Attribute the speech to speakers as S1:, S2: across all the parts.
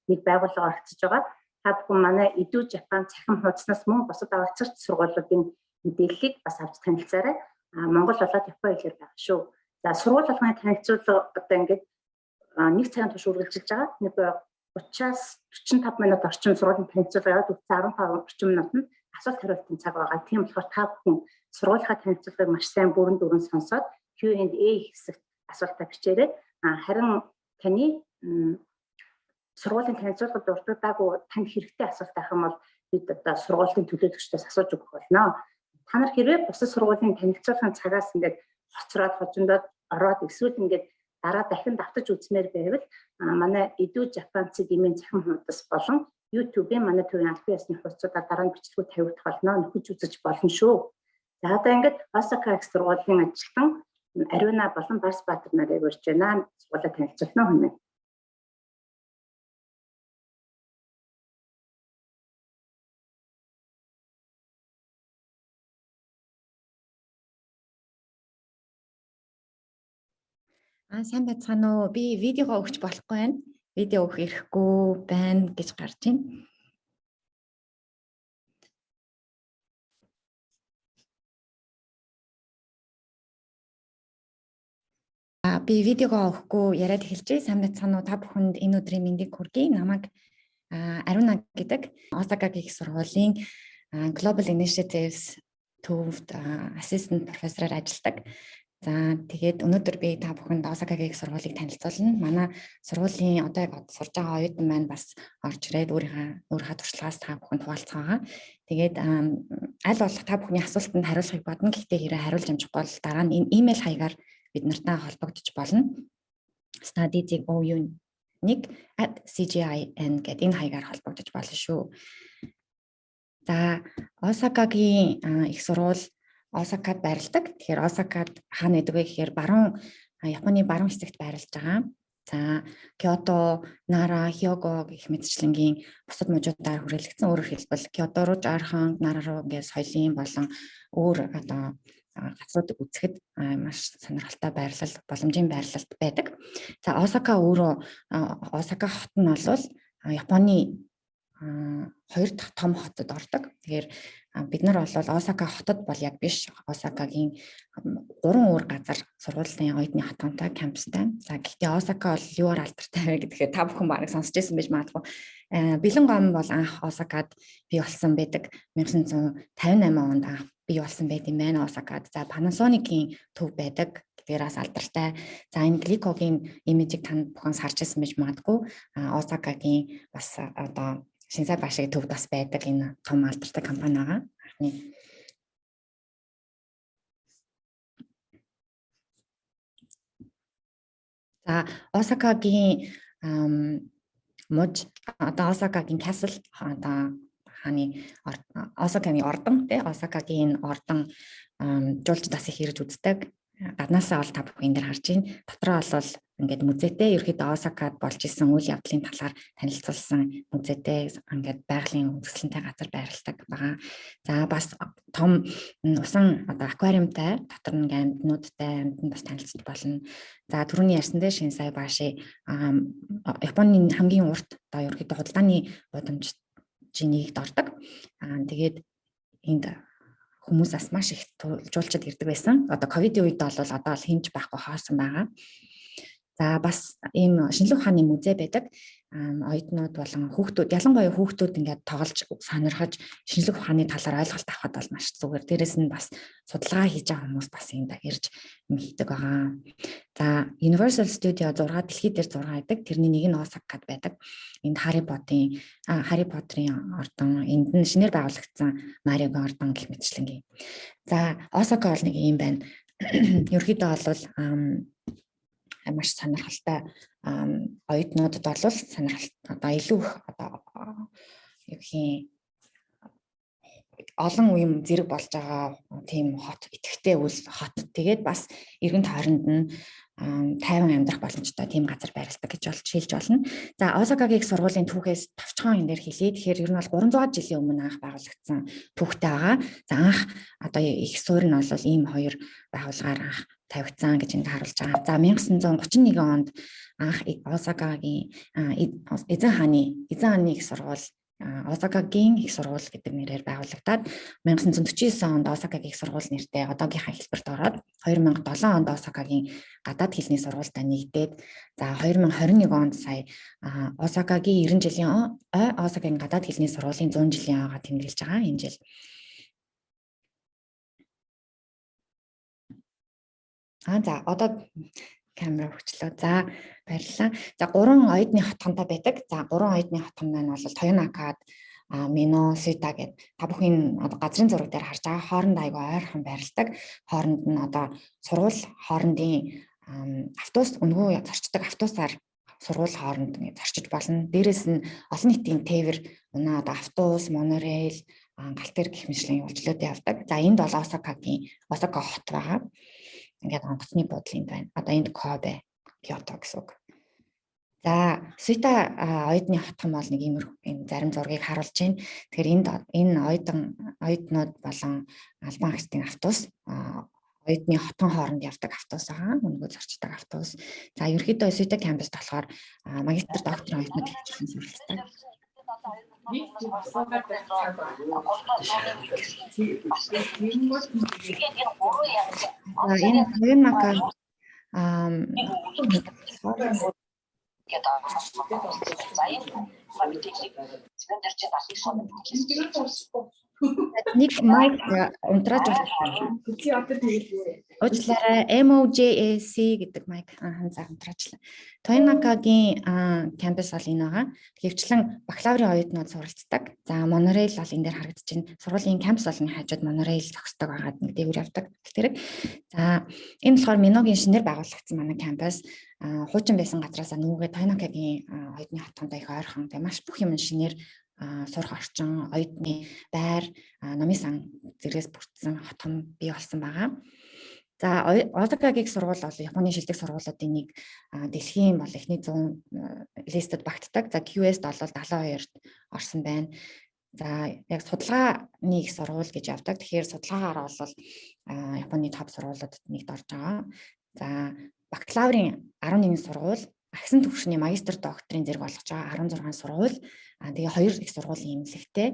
S1: нэг байгууллага оролцож байгаа. Та бүхэн манай Edu Japan цахим хуудаснаас мөн бусад авцарч сургуулиудын мэдээллийг бас авч танилцаарай. Монгол болоод Япон хэлээр байгаа шүү. За сургууль болгоны танилцуулга одоо ингээд нэг цагийн турш үргэлжилж байгаа. Нэг 30-аас 45 минут орчим сургуулийн танилцуулга яваад 15-40 минутанд асуулт хариултын цаг байгаа. Тийм болохоор та бүхэн сургуулийнхаа танилцуулгыг маш сайн бүрэн дүрэн сонсоод Q&A хэсэгт асуултаа бичээрэй. Харин таны сургуулийн танилцуулгад дурддаггүй танд хэрэгтэй асуулт байх юм бол бид одоо сургуулийн төлөөлөгчдөөс асууж өгөх болно. Та нар хэрвээ бусад сургуулийн танилцуулгын цагаас ингээд хоцроод хожиндоод ороод эсвэл ингээд дараа дахин давтаж үзмээр байвал манай Edu Japan цэгийн цахим хуудас болон YouTube-ийн манай төвийн албан ёсны хуудасуудаар дараа нь бичлэгүүд тавигдах болно, нөхөж үзэж болно шүү. За одоо ингээд Osaka их сургуулийн ажилтан Ариуна болон Барсбаатар нарыг урьж байна. Сургуулаа танилцуулна хүнээ.
S2: Сайн байцгаана уу? Би видеого өгч болохгүй байна. Видео өгөх эрхгүй байна гэж гарч байна. Би видеого өгөхгүй яриад эхэлжээ. Сайн байцгаана уу? Та бүхэнд энэ өдрийн мэндийг хүргэе. Намайг Ариуна гэдэг Osaka их сургуулийн Global Initiatives төвд assistant professor-аар ажилладаг. За тэгээд өнөөдөр би та бүхэнд Osaka-гийн сургуулийг танилцуулна. Манай сургуулийн одоо яг сурж байгаа оюутан маань бас орж ирээд өөрийнхөө туршлагаас та бүхэнд хуваалцгаа. Тэгээд аль болох та бүхний асуултанд хариулахыг бодно. Гэхдээ хэрэг хариулж амжихгүй бол дараа нь энэ имэйл хаягаар бид нартай холбогдож болно. study.ou1@cgin гэдэг энэ хаягаар холбогдож болно шүү. За Osaka-гийн их сургууль Осакад байрладаг. Тэгэхээр Осакад хаана байдаг вэ гэхээр Японы баруун хэсэгт байрлаж байгаа. За Киото, Нара, Хёго гэх мэтчлэнгийн бусад мужуудаар хүрээлэгдсэн. Өөрөөр хэлбэл Киото руу Жархан, Нара руу ингээд соёлын болон өөр одоо газруудыг үзэхэд маш сонирхолтой байрлал, боломжийн байрлалд байдаг. За Осака хот нь бол Японы хоёр дахь том хотод ордог. Тэгэхээр бид нар бол Осака хотод бол яг биш. Осакагийн 3 өөр газар сургуулийн оюутны хатгантай кампустай. За гэхдээ Осака бол юугаар алдартай вэ гэхээр та бүхэн бараг сонсч байсан байж магадгүй. Бэлэн гом бол анх Осакад бий болсон байдаг. 1958 онд анх бий болсон байт юм байна Осакад. За Panasonic-ийн төв байдаг. Тэрээс алдартай. За энэ Glico-гийн имижийг танд бүхэн сарж байсан байж магадгүй. Осакагийн бас одоо Шинсай башиг төвд бас байдаг энэ том алдартай компани байгаа. За Осакагийн муж одоо Осакагийн castle одоо Осакагийн ордон тий Осакагийн ордон жуулч бас их ирж үздэг. Гаднаасаа бол та бүхэн дээр харж байна. Дотроо бол ингээд музейтэй ерөөдөө Осакад болж исэн үйл явдлын талаар танилцуулсан музейтэй ингээд байгалийн үндэслэнтэй газар байрладаг байгаа. За бас том усан одоо аквариумтай дотор нь амьтнуудтай амьтанд бас танилцж болно. За түрүүний ярьсан дээр Шинсай баши Японы хамгийн урт одоо ерөөдөө худалдааны гудамжийн нэгд ордог. Тэгээд энд хүмүүсээс маш их жуулчид ирдэг байсан. Одоо ковидын үед бол одоо л хэмж байхгүй хоосон байгаа. За бас ийм шинжлэх ухааны музей байдаг. Оюутнууд болон хүүхдүүд, ялангуяа хүүхдүүд ингээд тоглож сонирхож шинжлэх ухааны талаар ойлголт авахд бол маш зүгээр. Дээрээс нь бас судалгаа хийж байгаа хүмүүс бас энд ирж мэддэг байгаа. За Universal Studio 6 дэлхийд дээр 6 байдаг. Тэрний нэг нь Осакад байдаг. Энд Harry Potter-ийн ордон, энд нь шинээр байгуулагдсан Мариогийн ордон гэх мэтчлэнгийн. За Осака бол нэг юм байна. Ерөнхийдөө бол маш сонирхолтой оюутнуудад бол сонирхолтой одоо илүү их одоо олон үеийн зэрэг болж байгаа тийм хот, идэвхтэй үйл хот. Тэгээд бас эргэн тойронд нь тайван амьдрах боломжтой тийм газар байрладаг гэж хэлж болно. За Осакагийн сургуулийн түүхээс товчхон энэ дээр хэлье. Тэгэхээр ер нь бол 300 жилийн өмнө анх байгуулагдсан түүхтэй байгаа. За анх одоо их суурь нь бол ийм хоёр байгууллагаар анх тавигдсан гэж энд харуулж байгаа. За 1931 онд анх Осакагийн эзэн хааны их сургууль Осакагийн их сургууль гэдэг нэрээр байгуулагдаад 1949 онд Осакагийн их сургууль нэртэй одоогийнхаа хэлбэрт ороод 2007 онд Осакагийн гадаад хэлний сургуультай нэгдээд за 2021 онд сая Осакагийн 90 жилийн Осакагийн гадаад хэлний сургуулийн 100 жилийн ойгоо тэмдэглэж байгаа энэ жил. За одоо камера хөгжлөө. За баярлалаа. За 3 оюутны хотгонтой байдаг. За 3 оюутны хотгон маань бол Тоёнакад, Мино, Суита гэдэг та бүхэн одоо газрын зураг дээр харж байгаа хооронд айгүй ойрхон байрладаг. Хооронд нь одоо сургууль хоорондын автобус өнгөө зарчдаг автобусаар сургууль хооронд ингэ зарчиж болно. Дээрээс нь олон нийтийн тээвэр одоо автобус, монорейл, галтэр гэх мэтлийн үйлчлүүд явдаг. За энд бол Осака хот байгаа. Ингээд онгоцны буудлын байна. Одоо энд Кобе, Киото гэсэн үг. За Суита оюутны хотхон бол нэг иймэрхүү зарим зургийг харуулж байна. Тэгэхээр энэ оюутнууд болон албан агчдын автобус оюутны хотхон хооронд явдаг автобус байгаа. Өнгөө зарчдаг автобус. За ерөнхийдөө Суита кампуст болохоор магистр докторийн оюутнууд хичээлэн суралцдаг. Энэ Тоёнака нэг майк унтрааж байна. Уучлаарай MOJAC гэдэг майк унтраачлаа. Тоёнакагийн кампус бол энэ байгаа. Хэвчлэн бакалаврын оюутнууд суралцдаг. За монорейл бол энэ дээр харагдаж байна. Сургуулийн кампус болны хажууд монорейл зогсдог байгаад нэг дээгүүр явдаг. Тэр. За энэ болохоор Миногийн шинээр байгуулагдсан манай кампус. Хуучин байсан газраас нүгээ Тоёнакагийн оюутны хотгонтой их ойрхон. Тэгээ маш бүх юм шинээр сурах орчин, оюутны байр, номын сан зэрэгс бүрдсэн хотхон бий болсон байгаа. За Осакагийн сургууль бол Японы шилдэг сургуулиудын нэг дэлхийн бол эхний 100 листэд багтдаг. За QS-д бол 72-т орсон байна. За яг судалгааны их сургууль гэж явдаг. Тэгэхээр судалгаагаар бол Японы топ сургуулиудад нэгд орж байгаа. За бакалаврын 11 сургууль, агсан түвшний магистр докторийн зэрэг болгож байгаа 16 сургууль. Тэгээ 2 их сургуулийн эмнэлэгтэй.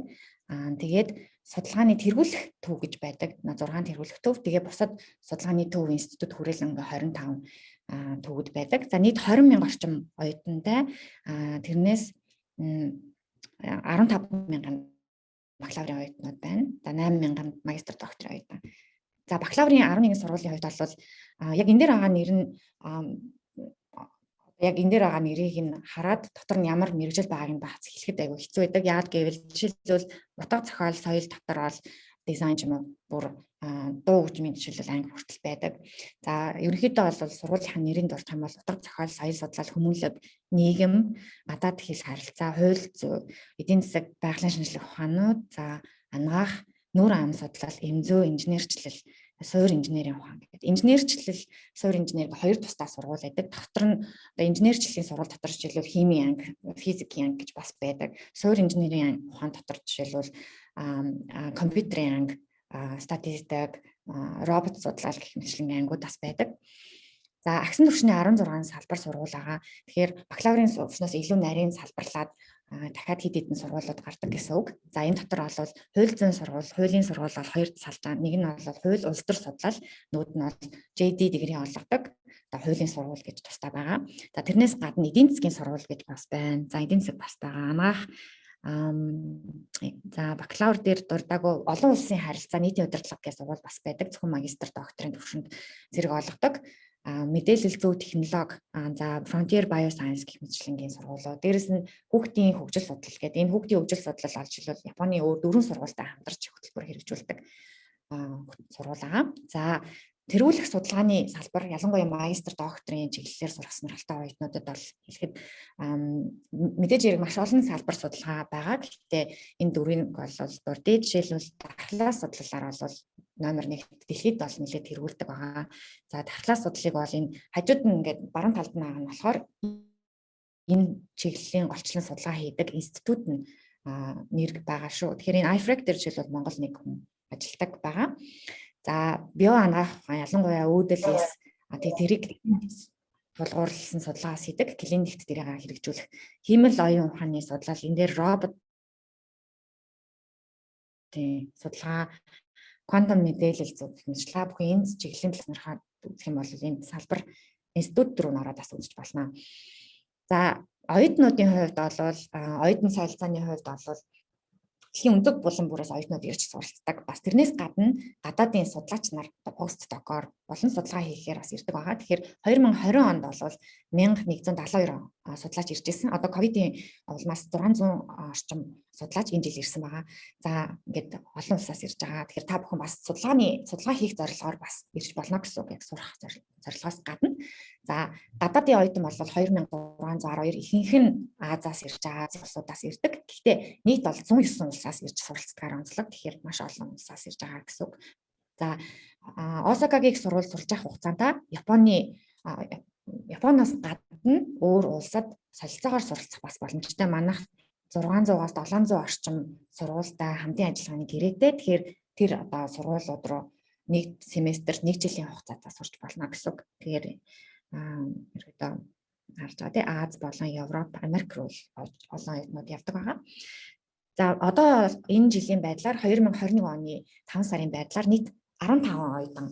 S2: Тэгээд судалгааны тэргүүлэх төв гэж байдаг. 6 тэргүүлэх төв. Тэгээ бусад судалгааны төв институт хүрээлэн 25 төвүүд байдаг. За нийт 20,000 орчим оюутантай. Тэрнээс 15,000 бакалаврын оюутнууд байна. За 8,000 магистр докторийн оюутан. За бакалаврын 11 сургуулийн хувьд бол яг энэ дээр байгаа нэр нь яг энэ дээр байгаа нэрийг нь хараад дотор нь ямар мэргэжил байгааг нь бац хэлэхэд айгүй хэцүү байдаг. Яагаад гэвэл жишээлбэл утга зохиол, соёл дотор бол дизайн ч юм уу бүр дуу хөгжмийн жишээлбэл анги хүртэл байдаг. За ерөнхийдөө бол сургуулийнхаа нэрийн дуртай юм бол утга зохиол, соёл судлал, хүмүүнлэг, нийгэм, гадаад хэл харилцаа, хууль зүйн, эдийн засаг, байгалийн шинжилгээ ухаанууд, за анагаах, нүүр ам судлал, эмзөө, инженерчлэл, суур инженерийн ухаан гэдэг. Инженерчлэл, суур инженерийг 2 тусдаа сургууль байдаг. Дотор нь одоо инженерчлэлийн сургууль дотор жишээлбэл химийн анги, физикийн анги гэж бас байдаг. Суур инженерийн ухаан дотор жишээлбэл компьютерийн анги, статистик, робот судлал гэх мэтлийн ангиуд бас байдаг. За агсан түвшний 16 салбар сургууль байгаа. Тэгэхээр бакалаврын төвшнөөс илүү нарийн салбарлаад дахиад хэд хэдэн сургуулиуд гардаг гэсэн үг. За энэ дотор бол хууль зүйн сургууль, хуулийн сургууль бол 2 салбар. Нэг нь бол хууль улс төр судлал, нөгөөд нь бол JD дэгрээ олгодог. Одоо хуулийн сургууль гэж тусдаа байгаа. За тэрнээс гадна эдийн засгийн сургууль гэж бас байна. За эдийн засаг бас байгаа. Анагаах за бакалавр дээр дурдаагүй олон улсын харилцаа нийтийн удирдлага гэсэн сургууль бас байдаг. Зөвхөн магистр докторийн түвшинд зэрэг олгодог. Мэдээлэл зүй технологи, за Frontier Bioscience гэх мэтчлэнгийн сургуулиуд. Дээрэс нь хүүхдийн хөгжил судлал гэдэг. Энэ хүүхдийн хөгжил судлал олж илүүл Японы өөр 4 сургуультай хамтарч хөтөлбөр хэрэгжүүлдэг сургууль байгаа. За тэргүүлэх судалгааны салбар ялангуяа магистр докторийн чиглэлээр сурах сонирхолтой оюутнуудад бол хэлэхэд мэдээж хэрэг маш олон салбар судалгаа байгаа. Гэхдээ энэ дөрвийг бол дурдъя. Жишээлбэл дахлаас судлалаар бол номер 1 дэлхийд бол нэлээд тэргүүлдэг байгаа. За дахлаас судлалыг бол энэ хажууд нь ингээд баруун талд нь байгаа нь болохоор энэ чиглэлийн голчлон судалгаа хийдэг институт нь нэр байгаа шүү. Тэгэхээр энэ IFREC дээр жишээлбэл Монгол нэг хүн ажилладаг байгаа. За био анагаах ухаан ялангуяа үүдэлээс Тэгээ тэрийг тулгуурласан судалгаас хийдэг клиникт тэрийг хэрэгжүүлэх хиймэл оюун ухааны судлал энэ дээр робот судалгаа квантум мэдээлэл зөвлөмжлөг бүхэн энд чиглэлийн талаархаа үзэх юм бол энэ салбар институт руу ороод бас үзэж болно. За оюутнуудын хувьд бол оюутан солилцооны хувьд бол дэлхийн өндөг булан бүрээс оюутнууд ирж суралцдаг. Бас тэрнээс гадна гадаадын судлаач нар пост докор болон судалгаа хийхээр бас ирдэг байгаа. Тэгэхээр 2020 онд бол 1172 судлаач ирж ирсэн. Одоо ковидын улмаас 600 орчим судлаач энэ жил ирсэн байгаа. За ингээд олон улсаас ирж байгаа. Тэгэхээр та бүхэн бас судалгаа хийх зорилгоор бас ирж болно гэсэн үг. Яг сурах зорилгоос гадна. За гадаадын оюутан бол 2612 ихэнх нь Азиас ирж байгаа улсуудаас ирдэг. Гэхдээ нийт бол 109 улсаас ирж суралцдагаар онцлог. Тэгэхээр маш олон улсаас ирж байгаа гэсэн үг. За Осакагийн сурвалж сурж авах хугацаанд Японоос гадна өөр улсад солилцоогоор суралцах бас боломжтой. Манайх 600-аас 700 орчим сургуультай хамтын ажиллагааны гэрээтэй. Тэгэхээр тэр одоо сургуулиуд руу нэг семестр, нэг жилийн хугацаанд сурч болно гэсэн үг. Тэгэхээр ерөөдөө харж байгаа тийм Аз болон Европ, Америк руу олон оюутнууд явдаг байгаа. За одоо энэ жилийн байдлаар 2021 оны 5 сарын байдлаар нийт 15 оюутан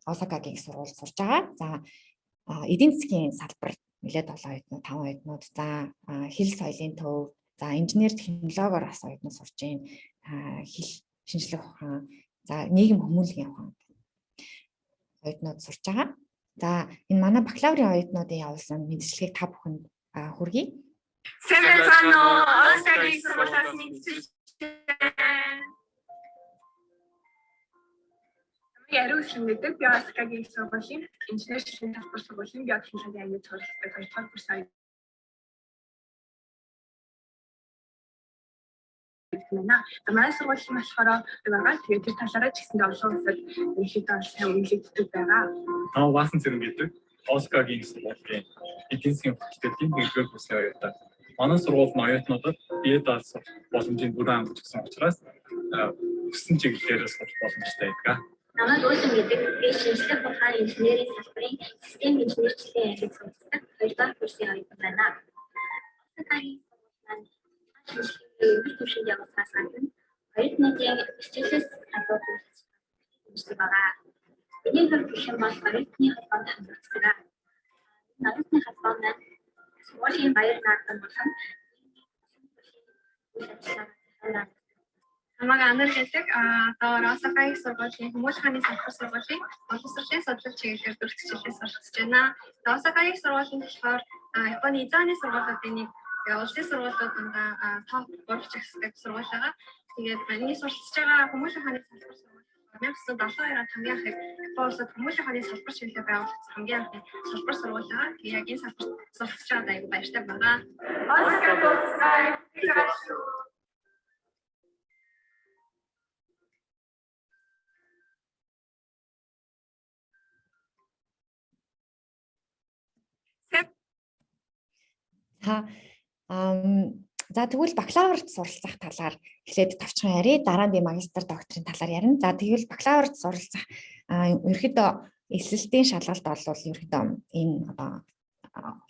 S2: Осакагийн сургуульд сурж байгаа. За эдийн засгийн салбар нэлээд олон оюутнууд 5 оюутнууд, за хэл соёлын төв, за инженер технологиор бас оюутнууд сурж байна. Хэл шинжлэх ухаан, за нийгэм хүмүүнлэгийн ухаан оюутнууд сурж байгаа. За энэ манай бакалаврын оюутнуудын явуулсан мэдчилгээг та бүхэнд хүргэе.
S3: Яруу шингэдэг би Осакагийн сургуулийн инженер шин талбар сургуулийн биотехнологийн ангид суралцдаг 2 дахь курс байна. Манай сургуулийн болохоор байгаа. Тэгээд тэр талаараа ч гэсэн олон улсад ерөнхийдөө сайн үнэлэгддэг байгаа.
S4: Баасан зэрэг гэдэг Осакагийн сургуулийн эдийн засгийн факультетийн 1-р курсын оюутан. Манай сургуулийн оюутнуудад бие даасан боломжийн бүрэн хангаж өгсөн учраас өссөн чиглэлээр сурах боломжтой байдаг.
S5: Намайг Уулан гэдэг би шинжлэх ухааны инженерийн салбарын систем инженерчлэгийн ангид суралцдаг 2 дахь курсын оюутан байна. Осакагийн шинжлэхийн төвшинг явуулсаас гадна оюутнуудын хичээлээс гадуур хэмждэг байгаа. Энийг гэх юм бол оюутны холбоонд хамрагддаг. Оюутны холбоонд сургуулийн баяр наадам болон
S3: Намайг Анар гэдэг одоо Осакагийн сургуулийн хүмүүст ухааны салбар сургуулийн боловсролын судлал чиглэлээр 4 дахь жилээр суралцж байна. Осакагийн сургуулийн болохоор Японы Изааны сургуулиудын нэг улсын сургуулиудаа топ 3 жигсдэг сургууль байгаа. Тэгээд миний суралцж байгаа хүмүүст ухааны салбар сургууль 1972 онд хамгийн анх Японы улсад хүмүүст ухааны салбар чиглэлээр байгуулагдсан хамгийн анхны салбар сургууль байгаа. Тэгээд яг энэ салбарт суралцж байгаадаа аюул баяртай байна.
S2: За тэгвэл бакалаврт суралцах талаар эхлээд тавчхан ярив. Дараа нь магистр, докторийн талаар ярина. За тэгвэл бакалаврт суралцах ерөөхдөө эсэлтийн шалгалт бол ерөөхдөө энэ одоо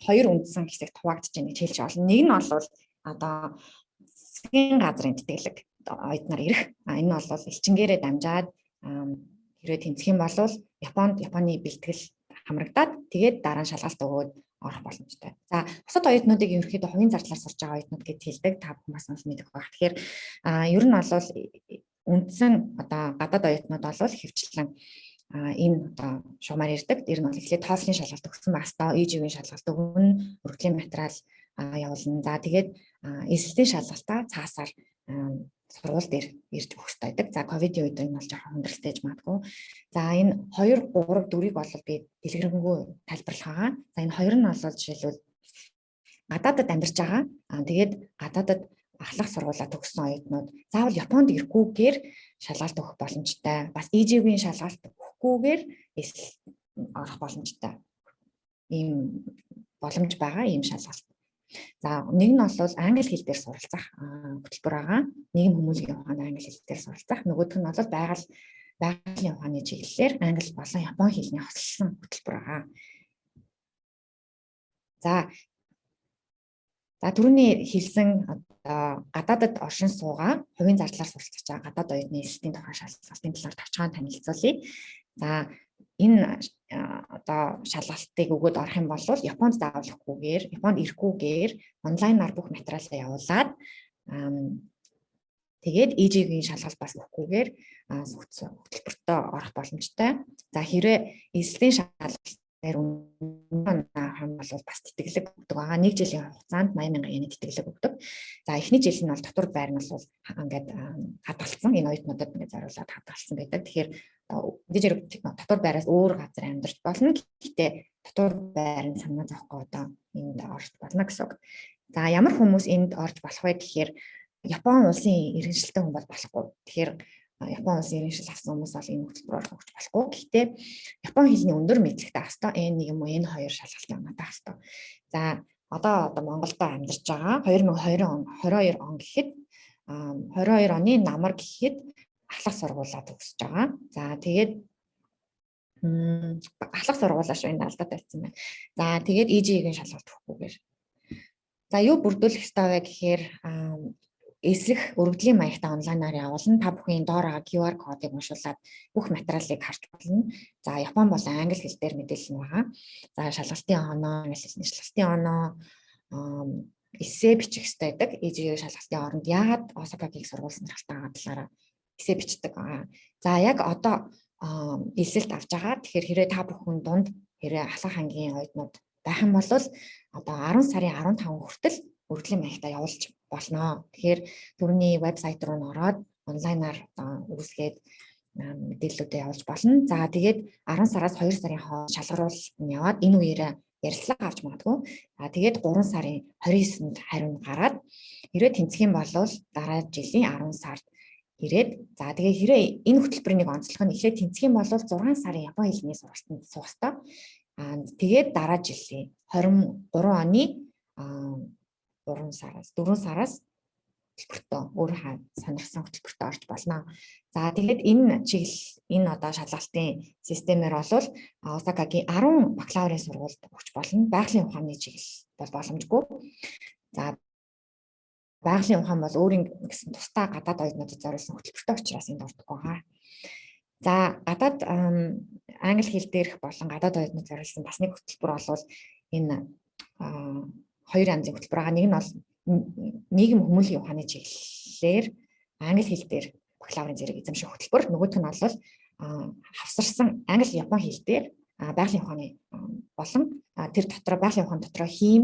S2: 2 үндсэн хэсэгт хуваагдж байгаа гэж хэлж байна. Нэг нь бол одоо засгийн газрын тэтгэлэг оюутнаар ирэх. Энэ бол элчингээрээ дамжаад хэрвээ тэмцэх юм бол Японы бэлтгэл хамрагдаад тэгээд дараа нь шалгалт өгөөд орох боломжтой. За бусад оюутнуудыг ерөнхийдөө хувийн зардлаар сурж байгаа оюутнууд гэж хэлдэг. Та бүхэн бас мэдэх байх. Тэгэхээр ер нь бол үндсэн одоо гадаад оюутнууд бол хэвчлэн энэ одоо шугамаар ирдэг. Тэр нь бол эхлээд тооллын шалгалт өгсөн байх ёстой. EGV-ийн шалгалт өгнө, өргөдлийн материал явуулна. За тэгээд эсэлтийн шалгалтаа цаасаар сургууль дээр ирж өгөх ёстой байдаг. За ковидын үед энэ бол жоохон хүндрэлтэй магадгүй. За энэ 2, 3, 4-ийг бол би дэлгэрэнгүй тайлбарлах байгаа. За энэ 2 нь бол жишээлбэл гадаадад амьдарч байгаа. Тэгээд гадаадад ахлах сургуулаа төгссөн оюутнууд заавал Японд ирэхгүйгээр шалгалт өгөх боломжтой. Бас EGV-ийн шалгалт өгөхгүйгээр орох боломжтой. Ийм боломж байгаа ийм шалгалт. За нэг нь бол англи хэл дээр суралцах хөтөлбөр байгаа. Нийгэм хүмүүнлэгийн ухааны англи хэл дээр суралцах. Нөгөөх нь бол байгалийн ухааны чиглэлээр англи болон япон хэлний хослолсон хөтөлбөр байгаа. За түрүүний хэлсэн одоо гадаадд оршин суугаа хувийн зардлаар суралцж байгаа гадаад оюутны эсэлтийн тухай шалгалтын талаар товчхон танилцуулъя. За энэ одоо шалгалтыг өгөөд орох юм бол Японд заавалгүйгээр, Японд ирэхгүйгээр онлайнаар бүх материалаа явуулаад тэгээд EG-ийн шалгалт бас өгөхгүйгээр хөтөлбөртөө орох боломжтой. За хэрвээ эсэлтийн шалгалт бол бас тэтгэлэг өгдөг байгаа. 1 жилийн хугацаанд 80,000 yen тэтгэлэг өгдөг. За эхний жил нь бол дотор байр нь бол ингээд хадгалсан. Энэ оюутнуудад ингээд зориулаад хадгалсан байдаг. Тэгэхээр дотор байраас өөр газар амьдарч болно. Гэхдээ дотор байрын санаа зовхгүй одоо энд орж болно гэсэн үг. За ямар хүмүүс энд орж болох вэ гэхээр Япон улсын иргэншилтэй хүн бол болохгүй. Тэгэхээр Япон улсын иргэншил авсан хүмүүс бол энэ хөтөлбөрөөр хөгж болохгүй. Гэхдээ Япон хэлний өндөр мэдлэгтэй хастаа N1 юм уу N2 шалгалтын оноотой хастаа. За одоо Монголд амьдарч байгаа 2022 он гэхэд 22 оны намар гэхэд ахлах сургуулаа төгсөж байгаа. За тэгээд ахлах сургуулаа шүү энэ алдаад байсан байна. За тэгээд EG-ийн шалгалт өгөхгүйгээр. За юу бүрдүүлэх ёстой вэ гэхээр эсрэх өргөдлийн маягтай онлайнаар явуулна. Та бүхэн доор байгаа QR кодыг уншуулад бүх материалыг харж болно. За Япон болон англи хэл дээр мэдээлэл нь байгаа. За шалгалтын оноо, англи хэлний шалгалтын оноо, эссе бичих хэрэгтэй байдаг. EG шалгалтын оронд яагаад Осакагийг сургууль сонирхолтой байгаа талаараа эссе бичдэг. За яг одоо эсэлт авч байгаа. Тэгэхээр хэрвээ та бүхэн дунд хэрвээ Ахлах ангийн оюутнууд байх юм бол одоо 10 сарын 15 хүртэл өргөдлийн маягтай явуулж болно. Тэгэхээр түрүүний вебсайт руу н ороод онлайнаар үүсгээд мэдээллүүдээ явуулж болно. За тэгээд 10 сараас 2 сарын хооронд шалгаруулалт нь яваад энэ үеэрээ ярилцлага авч магадгүй. За тэгээд 3 сарын 29-нд хариу гараад хэрвээ тэнцэх юм бол дараа жилийн 10 сард ирээд за тэгээд хэрвээ энэ хөтөлбөрийн нэг онцлог нь эхлээд тэнцэх юм бол 6 сарын Япон хэлний сургалтанд суух ёстой. Тэгээд дараа жилийн 23 оны 4 сараас хөтөлбөртөө өөрөө сонирхсан хөтөлбөртөө орж болно. За тэгээд энэ одоо шалгалтын системээр бол Осакагийн 10 бакалаврын сургуульд өгч болно. Байгалийн ухааны чиглэл бол боломжгүй. За байгалийн ухаан бол өөрийн гэсэн тусдаа гадаад оюутнуудад зориулсан хөтөлбөртэй учраас энд ордог байгаа. За гадаад англи хэл дээрх болон гадаад оюутнууд зориулсан бас нэг хөтөлбөр бол энэ хоёр янзын хөтөлбөр байгаа. Нэг нь бол нийгэм хүмүүнлэгийн ухааны чиглэлээр англи хэл дээр бакалаврын зэрэг эзэмших хөтөлбөр. Нөгөөх нь бол хавсарсан англи япон хэл дээр байгалийн ухааны болон тэр дотор байгалийн ухаан дотор хим,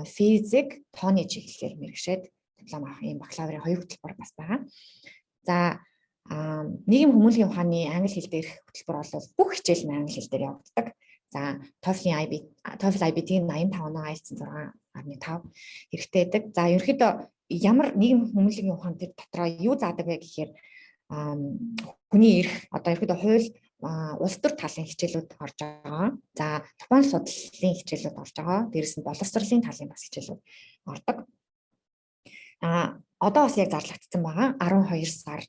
S2: физик, тооны чиглэлээр мэргэшээд диплом авах ийм бакалаврын хоёр хөтөлбөр бас байгаа. За нийгэм хүмүүнлэгийн ухааны англи хэл дээрх хөтөлбөр бол бүх хичээл нь англи хэл дээр явагддаг. За TOEFL IBT-ийн 85 оноо, IELTS 6.5 хэрэгтэй байдаг. За ерөнхийдөө ямар нийгэм хүмүүнлэгийн ухаан тэр дотроо юу заадаг вэ гэхээр хүний эрх одоо ерөнхийдөө хууль улс төр талын хичээлүүд орж байгаа. За Японы судлалын хичээлүүд орж байгаа. Дээрээс нь боловсролын талын бас хичээлүүд ордог. Одоо бас яг зарлагдсан байгаа. 12 сар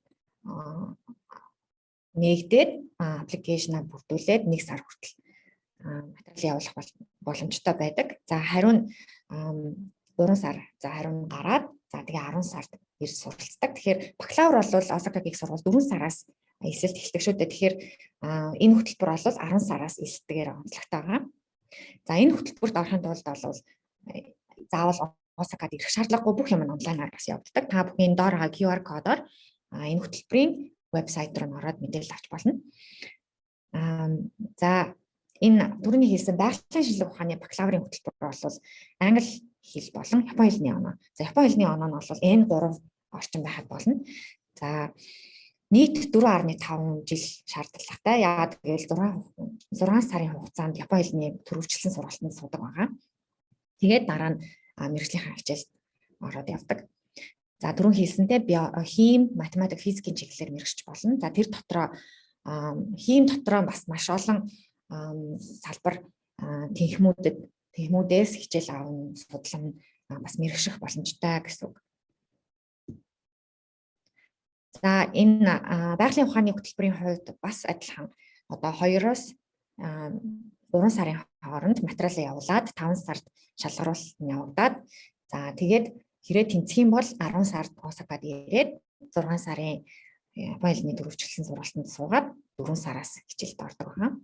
S2: нэгдээд аппликейшнаа бүрдүүлээд 1 сар хүртэл материал явуулах боломжтой байдаг. За хариу нь 3 сар хариу нь гараад за тэгээ 10 сард ирж суралцдаг. Тэгэхээр бакалавр бол Осакагийн сургууль 4 сараас эсэлт эхэлдэг шүү дээ. Тэгэхээр энэ хөтөлбөр бол 10 сараас эсэлтгээр онцлогтой байгаа. За энэ хөтөлбөрт орохын тулд бол заавал Осакад ирэх шаардлагагүй бүх юм онлайнаар бас явагддаг. Та бүхэн доор байгаа QR кодоор энэ хөтөлбөрийн вебсайт руу ороод мэдээлэл авч болно. За энэ түрүүний хэлсэн байгалийн шинжилгээ ухааны бакалаврын хөтөлбөр бол англи хэл болон япон хэлний оноо. За япон хэлний оноо нь бол N3 орчим байхад болно. За нийт 4.5 жил шаардлагатай. Яагаад гэвэл 6 сарын хугацаанд япон хэлний төрөвчлэн сургалтанд суудаг байгаа. Тэгээд дараа нь мэргэжлийн хичээлд ороод явдаг. За түрүүн хэлсэнтэй хим, математик, физикийн чиглэлээр мэргэжч болно. За тэр дотроо хим дотроо бас маш олон салбар технүүдээс хичээл авах судлан бас мэргэших боломжтой гэсэн үг. За энэ байгалийн ухааны хөтөлбөрийн хувьд бас адилхан одоо 2-оос 3 сарын хооронд материалаа явуулаад 5 сард шалгаруулалт нь явагдаад за тэгээд хэрэг тэнцэх юм бол 10 сард Осакад ирээд 6 сарын Японы хэлний дөрвөлжилсэн сургалтанд суугаад 4 сараас хичээлд ордог байна.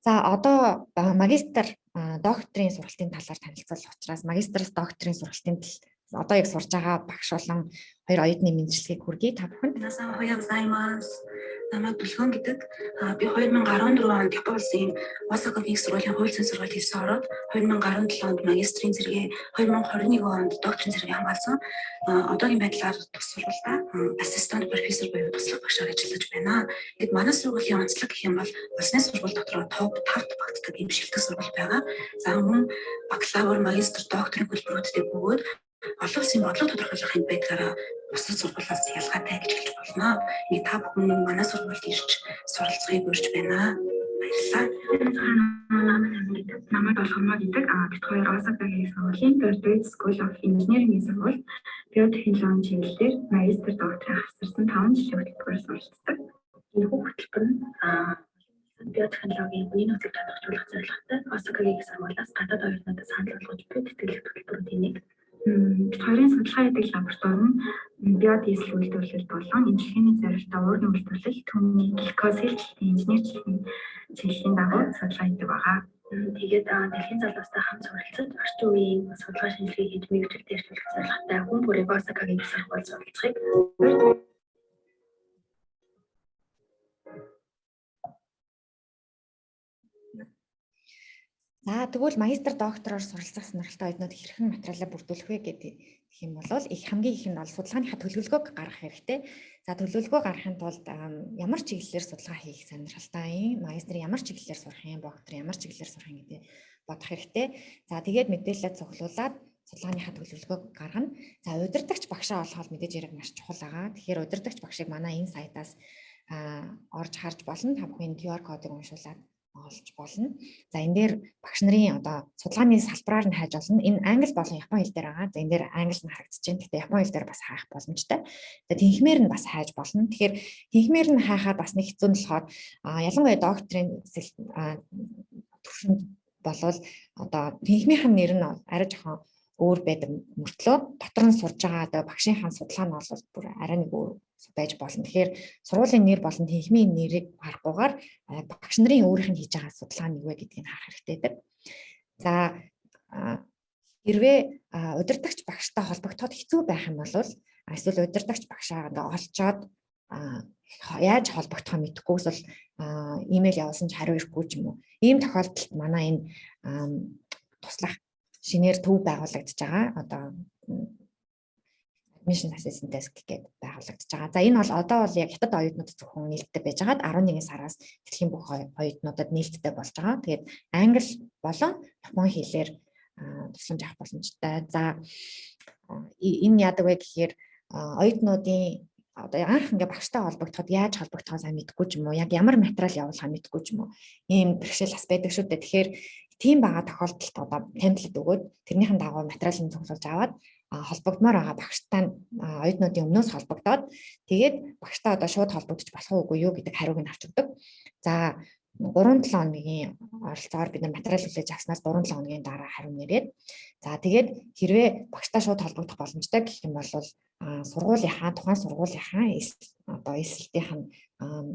S2: За одоо магистр докторийн сургалтын талаар танилцуулах учраас магистраас докторийн сургалтын одоо яг сурж байгаа багш болон хоёр оюутны мэдлэгийг хүргэе та бүхэнд.
S6: Насан хоёроо займаас намайг Түлхөн гэдэг. Би 2014 онд Японы улсын Осакагийн сургуулийн хууль зүйн сургуульд хийсэн ороод 2017 онд магистрийн зэрэгээ 2021 онд докторийн зэрэгээ хамгаалсан. Одоогийн байдлаар тус сургуультай ассистент профессор буюу туслах багшаар ажиллаж байна. Тэгэд манай сургуулийн онцлог гэх юм бол улсын сургууль дотор топ 5-т багтдаг юм шилдэг сургууль байгаа. За мөн бакалавр, магистр, докторийн хөтөлбөрүүдтэй бөгөөд олон улсын бодлого тодорхойлохын байдлаараа бусад сургуулиас ялгаатай гэж хэлж болно. Ингээ та бүхэн манай сургуульд ирж суралцахыг урьж байна. Баярлалаа.
S7: Намайг Олгомоо гэдэг. Бид хоёр Осакагийн сургуулийн Graduate School of Engineering сургууль биотехнологийн чиглэлээр магистр, докторийн хавцарсан 5 жилийн хөтөлбөрөөр суралцдаг. Энэ хөтөлбөр нь биотехнологийн үеийн нөхцөл тодорхойлох зорилготой Осакагийн сургуулиас гадаад оюутнуудад санал болгож буй тэтгэлэг хөтөлбөрүүдийн нэг. Бид хоёрын судалгаа хийдэг лаборатори нь биодизель үйлдвэрлэл болон эмчилгээний зорилттой уургийн үйлдвэрлэл, түүний гликозилчлэлтийн инженерчлэлийн чиглэлийн дагуу судалгаа хийдэг байгаа. Тэгээд дэлхийн залуустай хамт суралцаж орчин үеийн судалгаа шинжилгээ хийж мэргэжилтэд эрхлүүлэх зорилготой хүн бүрийн Осакагийн сургууль суралцахыг
S2: За тэгвэл магистр доктороор суралцах сонирхолтой оюутнууд хэрхэн материалаа бүрдүүлэх вэ гэдэг юм бол хамгийн их нь бол судалгааныхаа төлөвлөгөөг гаргах хэрэгтэй. За төлөвлөгөө гаргахын тулд ямар чиглэлээр судалгаа хийх сонирхолтой юм, магистр ямар чиглэлээр сурах юм, доктор ямар чиглэлээр сурах юм гэдэг бодох хэрэгтэй. За тэгээд мэдээлэлээ цуглуулад судалгааныхаа төлөвлөгөөг гаргана. За удирдагч багшаа олоход мэдээж хэрэг маш чухал байгаа. Тэгэхээр удирдагч багшийг манай энэ сайтаас орж харж болно. Та бүхэн QR кодыг уншуулад олж болно. За энэ дээр багш нарын одоо судалгааны салбараар нь хайж олно. Энэ англи болон япон хэл дээр байгаа. За энэ дээр англи нь харагдаж байна. Гэхдээ япон хэл дээр бас хаах боломжтой. За тэнхмээр нь бас хайж болно. Тэгэхээр тэнхмээр нь хайхаар бас нэг хэцүү нь болохоор ялангуяа докторийн төвшөнд болвол одоо тэнхмийнхэн нэр нь арай жоохон өөр байдаг мөртлөө дотор нь сурж байгаа одоо багшийнхаа судалгаа нь бол бүр арай нэг өөр байж болно. Тэгэхээр сургуулийн нэр болон тэнхмийн нэрийг харахгүйгээр багш нарын өөрийнх нь хийж байгаа судалгаа нь юу вэ гэдгийг харах хэрэгтэй байдаг. За хэрвээ удирдагч багштай холбогдоход хэцүү байх юм бол эсвэл удирдагч багшаа олцоод яаж холбогдохоо мэдэхгүй эсвэл имэйл явуулсан ч хариу ирэхгүй ч юм уу. Ийм тохиолдолд манай энэ туслах шинээр төв байгуулагдаж байгаа. Одоо admission assessment desk гэдэг байгуулагдаж байгаа. За энэ бол одоо бол яг хятад оюутнууд зөвхөн нээлттэй байж байгаад 11 сараас дэлхийн бүх оюутнуудад нээлттэй болж байгаа. Тэгээд англи болон япон хэлээр тусламж авах боломжтой. За энэ яадаг вэ гэхээр оюутнуудын одоо анх ингээ багштай холбогдоход яаж холбогдохоо сайн мэдэхгүй ч юм уу, яг ямар материал явуулахаа мэдэхгүй ч юм уу. Ийм бэрхшээл бас байдаг шүү дээ. Тэгэхээр тийм байгаа тохиолдолд одоо темплет өгөөд тэрнийхэн дагуу материалын цуглуулж аваад холбогдмоор байгаа багштай оюутнуудын өмнөөс холбогдоод тэгээд багштай одоо шууд холбогдож болох уугүй юу гэдэг хариуг нь авч өгдөг. За 3-7 хоногийн оролцоогоор бид материал хүлээж авснаас 3-7 хоногийн дараа хариу нэрээд за тэгээд хэрвээ багштай шууд холбогдох боломжтой гэх юм бол сургуулийнхаа тухайн сургуулийнхаа одоо эсэлтийнх нь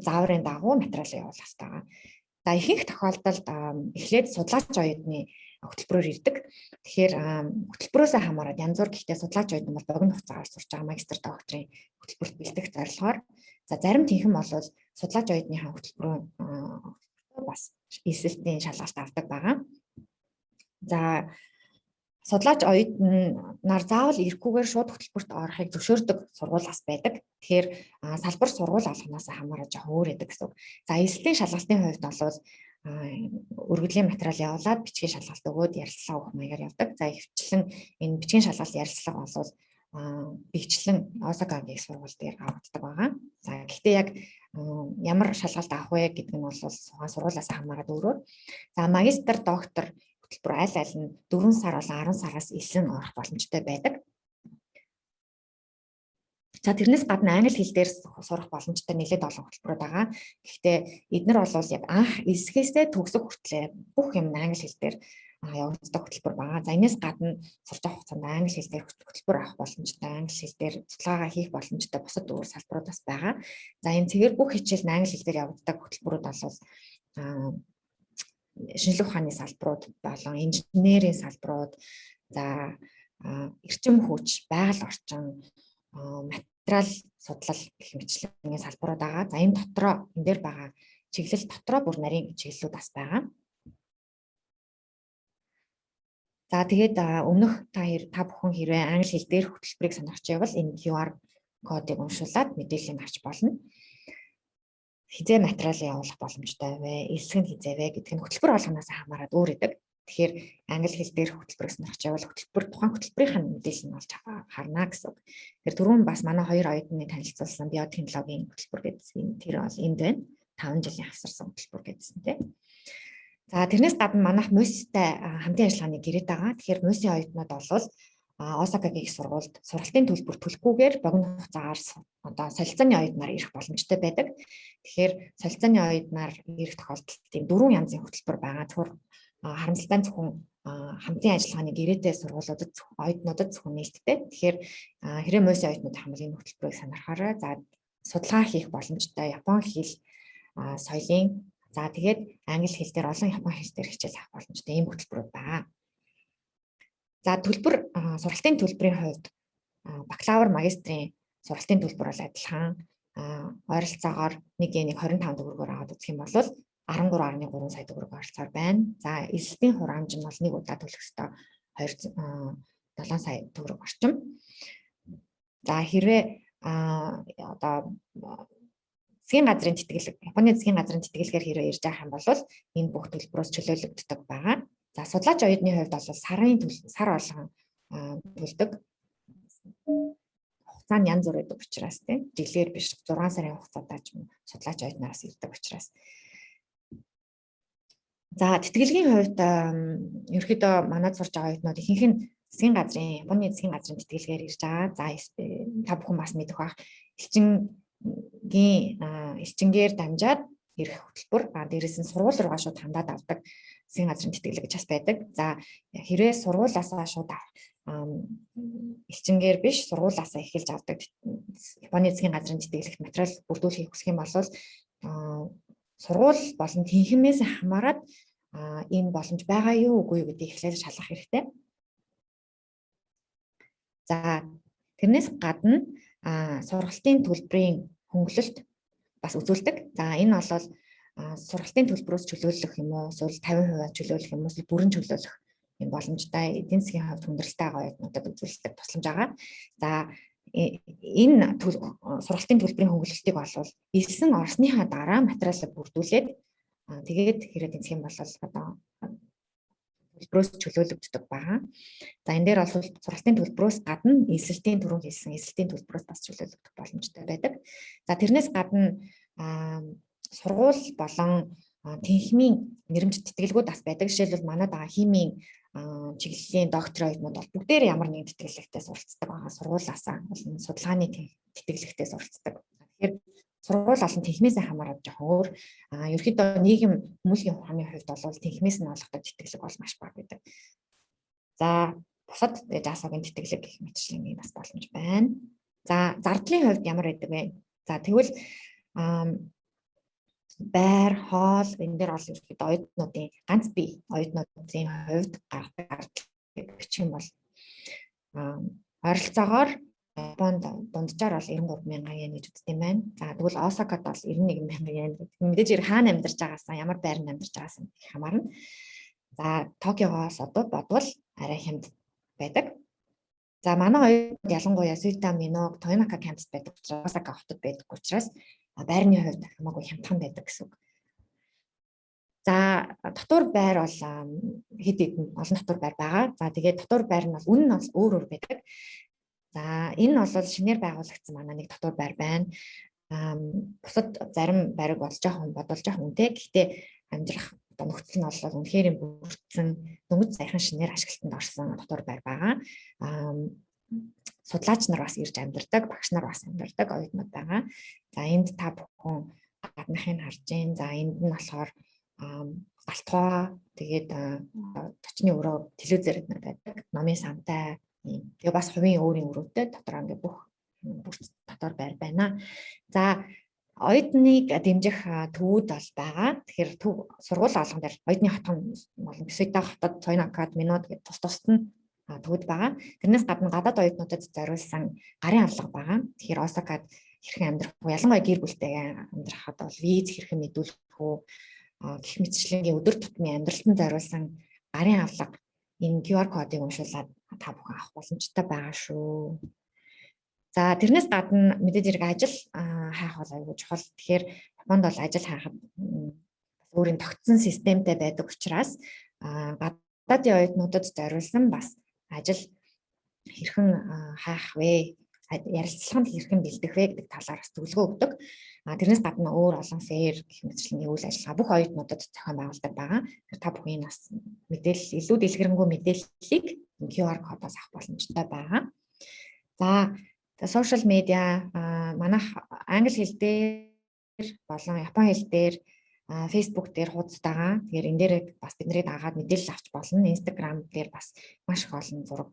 S2: зааврын дагуу материал явуулах хэрэгтэй байгаа. За ихэнх тохиолдолд эхлээд судлаач оюутны хөтөлбөрөөр ирдэг. Тэгэхээр хөтөлбөрөөсөө хамаарат янз бүр гэхдээ судлаач оюутан бол богино хугацаагаар сурч байгаа магистр докторийн хөтөлбөрт бэлдэх зорилгоор за зарим тэнхэн бол судлаач оюутныхаа хөтөлбөрөөр бас эсэлтийн шалгалт авдаг байгаа. За судлаач оюутнаар заавал ирэхгүйгээр шууд хөтөлбөрт орохыг зөвшөөрдөг сургууль бас байдаг. Тэгэхээр салбар сургууль алханаас хамаараа жоохон өөр байдаг гэсэн үг. За эсэлтийн шалгалтын хувьд бол өргөдлийн материал явуулаад бичгийн шалгалт өгөөд ярилцлага өгөх маягаар явдаг. За ихэвчлэн энэ бичгийн шалгалт ярилцлага бол бигчлэн Осакагийн сургууль дээр авагддаг байгаа. За гэхдээ яг ямар шалгалт авах вэ гэдэг нь бол сургуулиас хамаарат өөрөөр. За магистр, доктор хөтөлбөр аль аль нь 4 сар болон 10 сараас илүү орох боломжтой байдаг. За тэрнээс гадна англи хэл дээр сурах боломжтой нэлээд олон хөтөлбөрүүд байгаа. Гэхдээ эдгээр бол яг анх эсхээсээ төгсөх хүртлээр бүх юм англи хэл дээр явагддаг хөтөлбөр байгаа. За энэс гадна сурч авах хугацаанд англи хэл дээр хөтөлбөр авах боломжтой, англи хэл дээр судалгаа хийх боломжтой бусад өөр салбарууд бас байгаа. За энэ цэгээр бүх хичээл англи хэл дээр явагддаг хөтөлбөрүүд бол шинжлэх ухааны салбарууд болон инженерийн салбарууд, за эрчим хүч, байгаль орчин, материал судлал гэх мэтчлийн салбарууд байгаа. За энэ дотроо энэ дээр байгаа чиглэл дотроо бүр нарийн чиглэлүүд бас байгаа. За тэгээд өмнөх та бүхэн хэрвээ англи хэл дээр хөтөлбөрийг сонирхож байвал энэ QR кодыг уншуулад мэдээлэл авч болно. Хизээ материалын явуулах боломжтой вэ? Элсэг нь хизээ вэ гэдэг нь хөтөлбөр болгоноос хамаарат өөр идэг. Тэгэхээр англи хэл дээр хөтөлбөрийг сонирхож байвал тухайн хөтөлбөрийн мэдээлэл нь олж харна гэсэн үг. Тэгэхээр түрүүн бас манай хоёр оюутны танилцуулсан биотехнологийн хөтөлбөр гэсэн тэр бол энд байна. 5 жилийн авсарсан хөтөлбөр гэсэн тийм. За тэрнээс гадна манайх МОС-тай хамтын ажиллагааны гэрээд байгаа. Тэгэхээр МОС-ийн оюутнууд бол Осакагийн сургуульд сургалтын төлбөр төлөхгүйгээр богино хугацаагаар одоо солилцооны оюутнаар ирэх боломжтой байдаг. Тэгэхээр солилцооны оюутнаар ирэх тохиолдолд тийм 4 янзын хөтөлбөр байгаа. Зөвхөн харамсалтай зөвхөн хамтын ажиллагааны гэрээтэй сургуулиудад оюутнуудад зөвхөн нээлттэй. Тэгэхээр хэрэв МОС-ийн оюутнууд хамт энэ хөтөлбөрийг сонирхороо за судалгаа хийх боломжтой Япон хэл соёлын за тэгээд англи хэл дээр олон Япон хэл дээр хичээл авах боломжтой ийм хөтөлбөрүүд байгаа. За төлбөр сургалтын төлбөрийн хувьд бакалавр, магистрийн сургалтын төлбөр бол адилхан. Ойролцоогоор 1.25 төгрөгөөр аваад үзэх юм бол 13.3 сая төгрөг ойролцоогоор байна. За эсэлтийн хураамж нь бол нэг удаа төлөх ёстой 7 сая төгрөг орчим. За хэрвээ одоо засгийн газрын тэтгэлэг, Японы засгийн газрын тэтгэлгээр хэрвээ ирж байгаа юм бол энэ бүх төлбөрөөс чөлөөлөгддөг байгаа. За судлаач оюутны хувьд бол сар болгон төлдөг. Хугацаа нь янз бүр байдаг учраас тийм жилээр биш 6 сарын хугацаатаа ч судлаач оюутнараас ирдэг учраас. За тэтгэлгийн хувьд ерөөхдөө манад сурч байгаа оюутнууд ихэнх нь засгийн газрын Японы засгийн газрын тэтгэлгээр ирж байгаа. За та бүхэн бас мэдэх бах элчингээр дамжаад ирэх хөтөлбөр дээрээс нь сургууль руугаа шууд хандаад авдаг засгийн газрын тэтгэлэг гэж бас байдаг. За хэрвээ сургуулиасаа шууд элчингээр биш сургуулиасаа эхэлж авдаг Японы засгийн газрын тэтгэлэгт материал бүрдүүлэхийг хүсэх юм бол сургууль болон тэнхимээс хамаарат энэ боломж байгаа юу үгүй юу гэдгийг эхлээд шалгах хэрэгтэй. За тэрнээс гадна сургалтын төлбөрийн хөнгөлөлт бас үзүүлдэг. За энэ бол сургалтын төлбөрөөс чөлөөлөх юм уу, эсвэл 50% чөлөөлөх юм уу, эсвэл бүрэн чөлөөлөх юм боломжтой эдийн засгийн хувьд хүндрэлтэй байгаа оюутнуудад үзүүлдэг тусламж байгаа. За энэ сургалтын төлбөрийн хөнгөлөлтийг бол 9 орсныхаа дараа материалыг бүрдүүлээд тэгээд хэрэг тэнцэх юм бол одоо төлбөрөөс чөлөөлөгддөг байгаа. За энэ дээр бол сургалтын төлбөрөөс гадна эсэлтийн түрүүнд хэлсэн эсэлтийн төлбөрөөс бас чөлөөлөгдөх боломжтой байдаг. За тэрнээс гадна сургууль болон тэнхимийн нэрмж тэтгэлгүүд бас байдаг. Жишээлбэл манайд байгаа химийн чиглэлийн доктор оюутнууд бол бүгдээр ямар нэгэн тэтгэлэгтээ суралцдаг байгаа. Сургуулиасаа болон судалгааны тэтгэлэгтээ суралцдаг. Тэгэхээр сургууль болон тэнхимээс хамаарат жоохон өөр. Ерөнхийдөө нийгэм хүмүүлийн ухааны хувьд бол тэнхимээс нь олгодог тэтгэлэг бол маш бага байдаг. За бусад жаасагийн тэтгэлэг гэх мэтчлийн бас боломж байна. За зардлын хувьд ямар байдаг вэ? За тэгвэл байр, хоол энэ дээр бол ерөнхийдөө оюутнуудын ганц бие оюутнуудын хувьд гардаг зардлыг бичих юм бол ойролцоогоор Японд дунджаар бол 93,000 йен гэж үздэг юм байна. За тэгвэл Осакад бол 91,000 йен гэдэг. Мэдээж хэрэг хаана амьдарч байгаасаа ямар байранд амьдарч байгаас нь хамаарна. За Токиогоос одоо бодвол арай хямд байдаг. За манай оюутнууд ялангуяа Суита, Миног, Тоёнака кампуст байдаг учраас Осака хотод байдаг учраас байрны хувьд хамаагүй хямдхан байдаг гэсэн үг. За дотор байр бол хэд хэдэн олон дотор байр байгаа. За тэгээд дотор байр нь бол үнэ нь өөр өөр байдаг. За энэ бол шинээр байгуулагдсан манай нэг дотор байр байна. Бусад зарим байрыг бодож жоохон үнэтэй. Гэхдээ амьдрах нөхцөл нь бол үнэхээр бүрдсэн дөнгөж саяхан шинээр ашиглалтанд орсон дотор байр байгаа. судлаач нар бас ирж амьдардаг, багш нар бас амьдардаг оюутнууд байгаа. За энд та бүхэн гадныхыг харж байна. За энд нь болохоор галтгоо тэгээд төчний өрөө телевизээр байдаг, номын самтай. Тэгээ бас хувийн өөрийн өрөөтэй дотор ингээ бүх дотор байр байна. За оюутныг дэмжих төвүүд бол байгаа. Тэгэхээр төв сургууль болгон дээр оюутны хотгон болон Бисвита хотод Цоён академинууд гэдэг тус-тусад нь төвд байгаа. Тэрнээс гадна гадаад оюутнуудад зориулсан гарын авлага байгаа. Тэгэхээр Осакад хэрхэн амьдрах вэ? Ялангуяа гэр бүлтэйгээ амьдрахад бол виз хэрхэн мэдүүлэх вэ? Гэх мэтчлэнгийн өдөр тутмын амьдралтанд зориулсан гарын авлага энэ QR кодыг уншуулад та бүхэн авах боломжтой байгаа шүү. За тэрнээс гадна мэдээж хэрэг ажил хайх бол аюул чухал. Тэгэхээр Японд бол ажил хайхад өөрийн тогтсон системтэй байдаг учраас гадаадын оюутнуудад зориулсан бас ажил хэрхэн хайх вэ? Ярилцлаганд хэрхэн бэлдэх вэ гэдэг талаар бас зөвлөгөө өгдөг. Тэрнээс гадна өөр олон фэйр гэх мэтчлэнгийн үйл ажиллагаа бүх оюутнуудад зохион байгуулдаг байгаа. Тэр та бүхэн бас мэдээлэл илүү дэлгэрэнгүй мэдээллийг QR кодоос авах боломжтой байгаа. За сошиал медиа манайх англи хэл дээр болон япон хэл дээр Facebook дээр хуудас байгаа. Тэгэхээр энэ дээр бас бидний дагаад мэдээлэл авч болно. Instagram дээр бас маш их олон зураг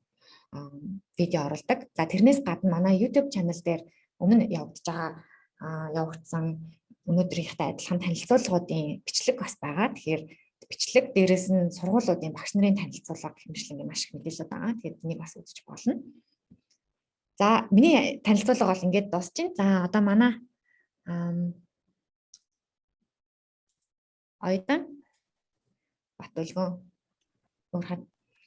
S2: видео оруулдаг. За тэрнээс гадна манай YouTube channel дээр өмнө явагдсан өнөөдрийнхтэй адилхан танилцуулгуудын бичлэг бас байгаа. Тэгэхээр бичлэг дээрээс нь сургуулиудын багш нарын танилцуулга гэх мэтлэн маш их мэдээлэл байгаа. Тэгэхээр энийг бас үзэж болно. За миний танилцуулга бол ингээд дуусчихин. За одоо манай оюутан Батулгон өөрхөн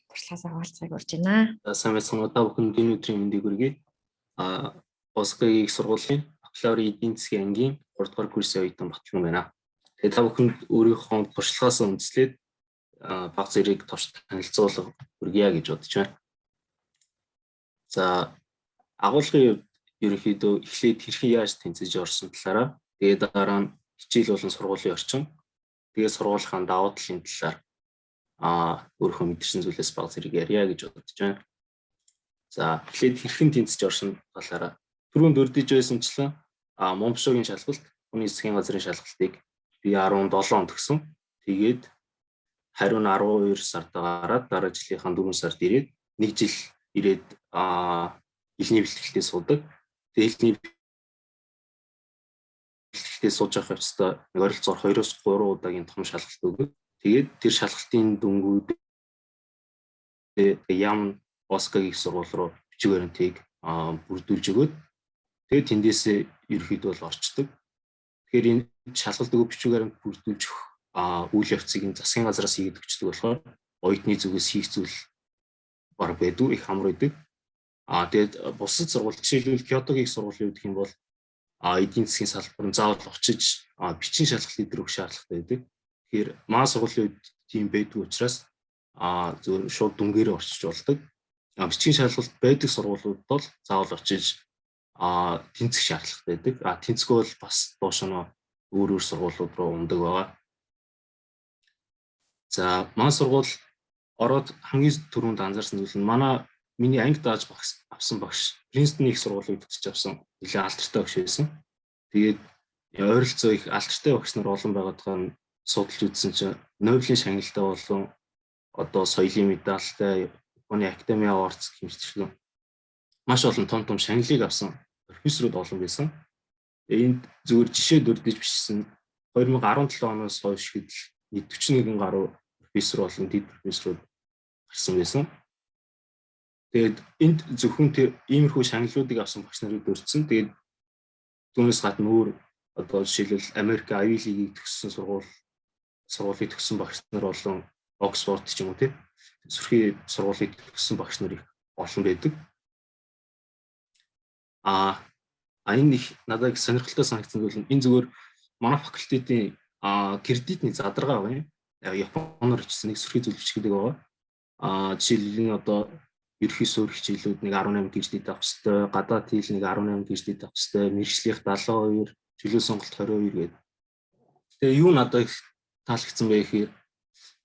S2: туршлагаас хаалцахыг урьж байна.
S8: Сайн байцгаана уу та бүхэнд энэ өдрийн мэндийг хүргэе. Осакагийн их сургуулийн бакалаврын эдийн засгийн ангийн 3 дугаар курсын оюутан Батулгон байна. Тэгээд та бүхэнд өөрийнхөө туршлагаас үндэслээд баг зэрэг турш танилцуулга хүргье гэж бодож байна. За агуулгын ерөнхийдөө эхлээд хэрхэн яаж тэнцэж орсон талаараа, тэгээд дараа нь хичээл болон сургуулийн орчин, тэгээд сургуулийн давуу талын талаар өөрийнхөө мэдэрсэн зүйлээс баг зэрэг ярья гэж бодож байна. За эхлээд хэрхэн тэнцэж орсон талаараа түрүүнд өрдөж байсанчлан Момшогийн шалгалт, хүний засгийн газрын шалгалтыг би 17 онд төгсөн. Тэгээд хариу нь 12 сард гараад дараа жилийнхаа 4 сард ирээд 1 жил ирээд эхний бэлтгэлтээ суудаг. Тэгээд эхний бэлтгэлтээ сууж явах хэвчээ нэг ойролцоогоор 2-3 удаагийн том шалгалт өгöd. Тэгээд тэр шалгалтын дүнгууд ям Осакагийн сургууль руу бичиг баримтыг бүрдүүлж өгöd. Тэгээд тэндээсээ ерөөхдөө бол орчдөг. Тэгэхээр энэ шалгалт өгөх бичиг баримт бүрдүүлж өгөх үйл явцыг засгийн газраас хийгээд өгчдөг болохоор оюутны зүгээс хийх зүйл баг байдгүй, их хамар байдаг. Тэгээд бусад сургууль жишээлбэл Киотогийн сургуулийн үдх юм бол эдийн засгийн салбар нь заавал очиж бичин шалгалт дээр өгөх шаардлагатай байдаг. Тэгэхээр маа сургуулийн үед тийм байдгүй учраас зөв шууд дүнгээрээ орчиж болдог. Бичин шалгалт байдаг сургуулиуд бол заавал очиж тэнцэх шаардлагатай байдаг. Тэнцэхгүй бол бас доош нь өөр сургуулиуд руу ундаг байгаа. За маа сургууль ороод хамгийн түрүүнд анзаарсан зүйл нь миний анги дааж авсан багш Принстон их сургуулийг төгсөж авсан нэлээд алдартай багш байсан. Тэгээд ойролцоо их алдартай багш нар олон байгаадаа нь судалж үзсэн чинь Нобелийн шагналтай болон одоо соёлын медальтай Японы Академи Awards хэмжигдсэн маш олон том шагналыг авсан профессорууд олон байсан. Энд зүгээр жишээ дурдж бичсэн 2017 оноос хойш хэд нийт 41 гаруй профессор болон дэд профессорууд гарсан байсан. Тэгээд энд зөвхөн тэр иймэрхүү шагналуудыг авсан багш нарыг дурдсан. Тэгээд түүнээс гадна өөр одоо жишээлбэл Америк Ivy League-ийг төгссөн сургуулийг төгссөн багш нар болон Оксфорд ч юм уу тийм сөрхий сургуулийг төгссөн багш нар их олон байдаг. Энэ их надад сонирхолтой санагдсан зүйл нь энэ зүгээр манай факультетийн кредитний задаргаа байна. Японоор бичсэн нэг сөрхий зүйл бичгээд байгаа. Жишээлбэл одоо ерхий суурь хичээлүүд нэг 18 кредит авах ёстой, гадаад хэл нэг 18 кредит авах ёстой, мэргэжлийнх 72, чөлөө сонголт 22 гэдэг. Тэгээ юу надад таалагдсан бэ гэхээр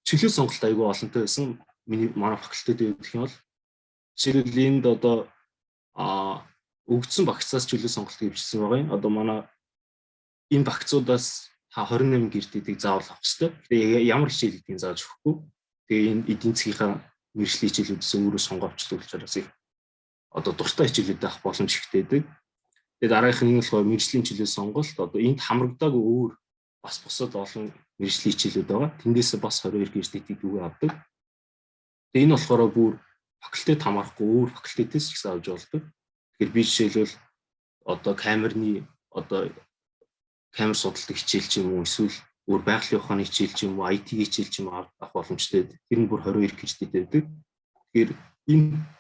S8: чөлөө сонголт айгүй олонтой байсан. Манай факультетийн үдх юм бол жишээлбэл энд одоо өгдсөн багцаас чөлөө сонголт хийвчсэн байгаа юм. Одоо манай энэ багцуудаас та 28 гэрдүүдийг заавал авах хэрэгтэй. Тэгээ ямар хичээл гэдгийг зааж өгөхгүй. Тэгээ энэ эдийн засгийнхаа мэргэжлийн хичээлүүдээс өөрөө сонгоовчлуулж учраас их одоо дуртай хичээлүүд авах боломж ихтэй байдаг. Тэгээ дараагийнх нь болохоор мэргэжлийн чөлөө сонголт. Одоо энд хамрагдаагүй өөр бас бусад олон мэргэжлийн хичээлүүд байгаа. Тэндээсээ бас 22 гэрдүүдийг үгүй авдаг. Тэгээ энэ болохоор бүр факультет хамаарахгүй өөр факультетээс ч гэсэн авч болдог. Тэгэхээр би жишээлбэл одоо камерны одоо камер судалдаг хичээл ч юм уу эсвэл өөр байгалийн ухааны хичээл ч юм уу IT хичээл ч юм авах боломжтой. Тэр нь бүр 22 кредит байдаг. Тэгэхээр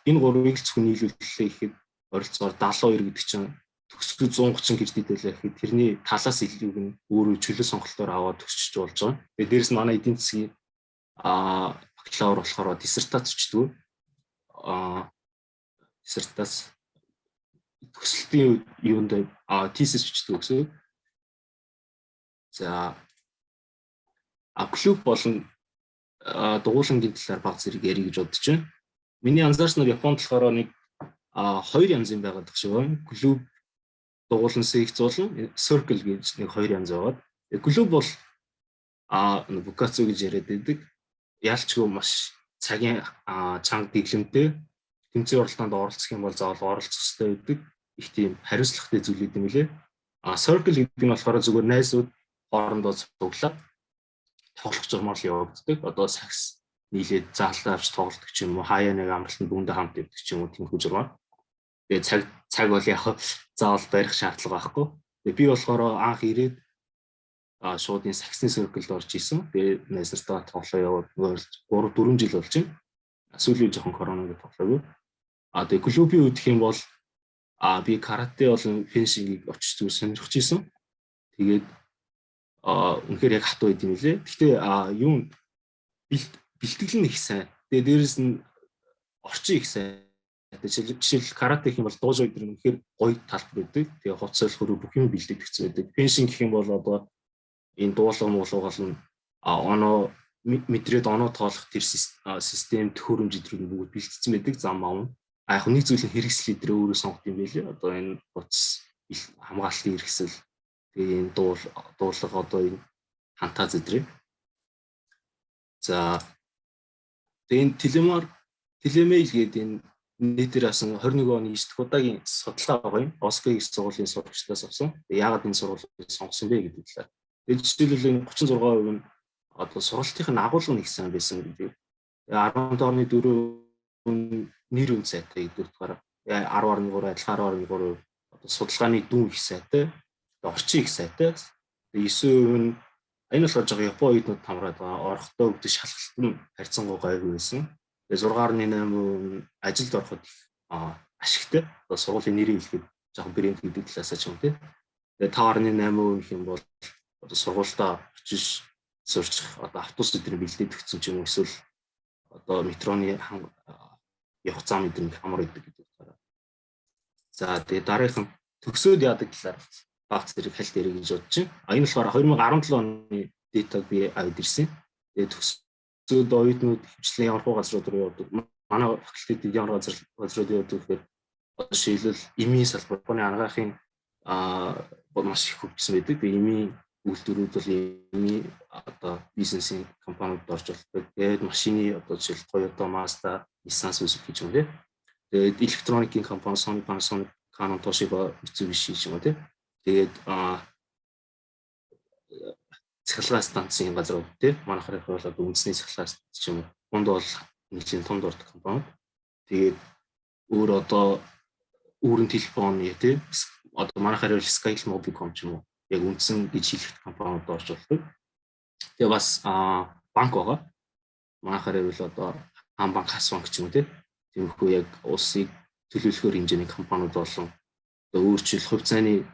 S8: энэ гурвыг л зөвхөн нийлүүлэлээ гэхэд ойролцоогоор 72 гэдэг чинь төгсгөл 130 кредит байлаа гэхэд тэрний талаас илүүг нь өөрөө чөлөө сонголтоор аваад төгсчих болж байгаа. Тэгээд дээрэс нь манай эдийн засгийн бакалавр болохоор диссертац өчтдөө диссертац төсөлтийн юунд thesis өчтдөө гэсэн. За клуб болон дугуулангийн талаар баг зэрэг ярих гэж бодож байна. Миний анзаарснаар Японд болохоор нэг хоёр янзын байгаад байгаа шүү. Клуб дугуулан секц болон circle гэж нэг хоёр янз байгаа. Клуб бол букацу гэж яриад байдаг. Ялчгүй маш цагийн чанга дэглэмтэй тэмцээн оролтоонд оролцох юм бол заавал оролцох хэрэгтэй байдаг. Их тийм хариуцлагатай зүйлүүд юм лээ. Circle гэдэг нь болохоор зүгээр найзууд хоорондоо цуглаад тоглох журмаар л явагддаг. Одоо сакс нийлээд заалтаа авч тоглодог ч юм уу, хаяа нэг амралтанд бүндэ хамт явдаг ч юм уу тиймэрхүү журмаар. Тэгээ цаг бол яг заавал барих шаардлага байхгүй. Тэгээ би болохоор анх ирээд шууд энэ саксны circle-д орж исэн. Тэгээ найз нартай тоглоо яваад 3-4 жил болж байна. Сүүлийн жоохон коронавиг тоглоогүй. Тэгээ клубийн үед гэх юм бол би карате болон феншингийг очиж зүгээр сонирхож исэн. Тэгээд үнэхээр яг хатуу байд юм лээ. Гэхдээ юу бэлтгэл нь их сайн. Тэгээ дээрэс нь орчин их сайн. Жишээл карате гэх юм бол дуужаа өдөр үнэхээр гоё талбар байдаг. Тэгээ хоцсойл хөрөө бүх юм бэлтгэгдсэн байдаг. Феншинг гэх юм бол одоо энэ дуулан муулгал нь оноо мэдрээд оноо тоолох тэр систем төхөөрөмж идрүүд нь бүгд бэлтгэсэн байдаг. Зам аав. Яг нэг зүйл нь хэрэгсэл идрээ өөрөө сонгох юм байлээ. Одоо энэ буц хамгаалтын хэрэгсэл тэгээ энэ дуулга одоо энэ хантаа зэдрээ. За тэгээ телемейл гэдэг энэ нийтээр асан 21 оны 9 дахь удаагийн судалгаа байгаа юм. Оскогийн их сургуулийн сурагчдаас авсан. Яагаад энэ сургуулийг сонгосон бэ гэдэг талаар. Тэгээд жишээлбэл 36% нь одоо сургалтын агуулга нь их сайн байсан гэдэг. 10.4 нэр үн сайтай гэдэг утгаараа 10.3 адилхан 10.3 одоо судалгааны дүн их сайтай, орчин их сайтай. 9% нь энэ болохоор жоо Япон үеднүүд хамраад байгаа. Орхтой өгдөг шалгалт нь харьцангуй гайгүй байсан. 6.8% ажилд ороход ашигтай. Одоо сургуулийн нэрийг хэлэхэд жоохон брэнд гэдэг талаас ч юм тий. Тэгээ 5.8% гэх юм бол одоо сургуультай очиж сурч одоо автобус өдрийн бэлдээд өгсөн ч юм уу эсвэл одоо метроны явах зам өдрийн хамар идэг гэдэг утгаараа. За тэгээ дараагийн төгсөөд яадаг талаар баг зэрэг хальт ярих гэж бодож байна. Энэ болохоор 2017 оны датаг би аваад ирсэн. Тэгээ төгсөөд оюутнууд хвчлэн ямар газрууд руу явдаг. Манай факультетид ямар газрууд явдаг гэхээр жишээлбэл эмийн салбар, Японы анагаахын маш их хөгжсөн байдаг. Тэгээ эмийн үйлдвэрүүд бол эмийн одоо бизнесийн компаниуд орж болдог. Тэгээд машины одоо жишээл Toyota, Mazda, Nissan, Suzuki гэж юм тий. Тэгээд электроникийн компани Sony, Panasonic, Canon, Toshiba, Mitsubishi ч юм уу тий. Тэгээд цахилгаан станцын газар тий. Манайхаар бол одоо үндэсний цахилгаан станц ч юм уу. Хонд бол нэлийн том дурд компани. Тэгээд өөр одоо өөрийн телефон тий. Одоо манайхаар бол Skype Mobicom ч юм уу. Яг үндсэн гэж хэлэх компаниуд орж болдог. Тэгээ бас банк байгаа. Манайхаар бол одоо хаан банк, хас банк ч юм уу тиймэрхүү яг улсыг төлөвлөхөр хэмжээний компаниуд болон одоо өөрчлөлт хувь цааны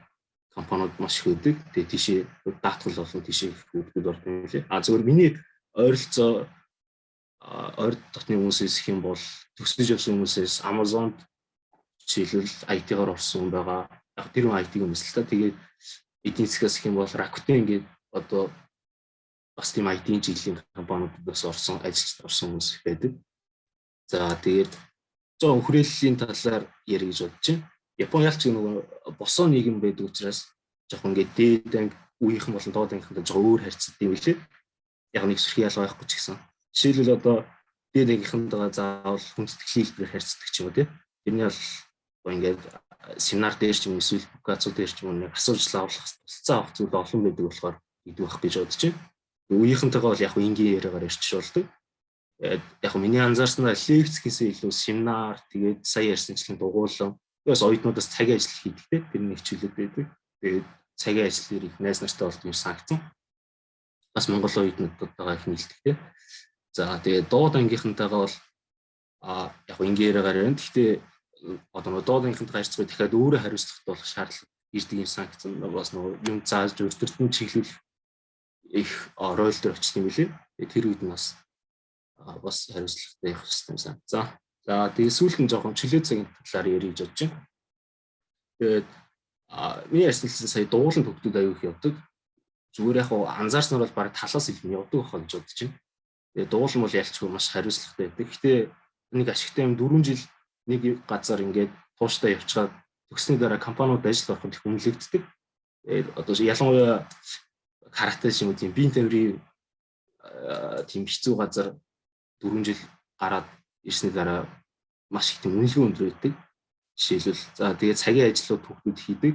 S8: компаниуд маш их байдаг. Тэгээ тийшээ даатгал болон тийшээ хөвгүүд ордог юм лээ. Зөвхөн миний ойролцоо ойр дотны хүмүүсээс их юм бол төсөж явсан хүмүүсээс Amazon жишээлбэл IT-гаар орсон байгаа. Яг тэр хүн IT-г өмсөл та тэгээд эдийн засгаас их юм бол Rakuten ингээд одоо бас тийм IT-ийн чиглэлийн компаниудаас орсон ажилчид орсон хүмүүс байдаг. За тэгээд жоо хүрээллийн талаар ярих гэж бодож байна. Япон ялч нөгөө босоо нийгэм байдаг учраас жоохон ингээд дээд анги үеийнхэн болон доод ангийнхантай жоохон өөр харьцдаг юм билээ. Яг нэг сүрхий ялгаа байхгүй ч гэсэн. Жишээлбэл одоо дээд ангийнхантайгаа заавал хүндэтгэлийн хэлбэрээр харьцдаг ч юм уу тийм. Тэрний бол ингээд семинар дээр ч юм эсвэл букацуу дээр ч юм нэг асуужлаа авах тусцаа авах зүйл олон байдаг болохоор идэх байх гэж бодож байна. Үеийнхэнтэйгээ бол яг энгийн яриагаар ярьчих болдог. Яг миний анзаарснаар лекц гэсэн илүү семинар тэгээд сая ярьсанчлан дугуулсан. Бас оюутнуудаас цагийн ажил хийдэг тийм тэрний хичээлүүд байдаг. Тэгээд цагийн ажлыг их найз нартай болдог юм санагдсан. Бас Монгол оюутнуудтайгаа их нийлдэг тийм. За тэгээд доод ангийнхантайгаа бол яг энгийн яриагаар ярина. Гэхдээ одоо доод ангийнхантайгаа харьцуулахад дахиад өөрөө хариуцлах болох шаардлага ирдэг юм санагдсан. Бас нөгөө юм зааж өртөртөн чиглэл их роль дээр очсон юм билээ. Тэр үед нь бас хариуцлагатай явах хэрэгтэй юм сан. За тэгээд сүүлд нь жоохон чөлөө цагийн талаар ярих гэж бодож байна. Тэгээд миний ярьсан сая дуулан төгтүүд аяух явдаг. Зүгээр яг анзаарснаар бол баг талаас илүү явдаг байх гэж бодож байна. Тэгээд дуулан бол ялчгүй маш хариуцлагатай байдаг. Гэхдээ нэг ашигтай юм 4 жил нэг газар ингээд тууштай явчихад төгсний дараа компаниуд ажил ороход их үнэлэгддэг. Тэгээд одоо ялангуяа карате ч юм уу тийм биеийн тамирын тийм хэцүү газар 4 жил гараад ирсний дараа маш их тийм үнэлгээ өндөр байдаг. Жишээлбэл за тэгээд цагийн ажлууд хүүхдүүд хийдэг.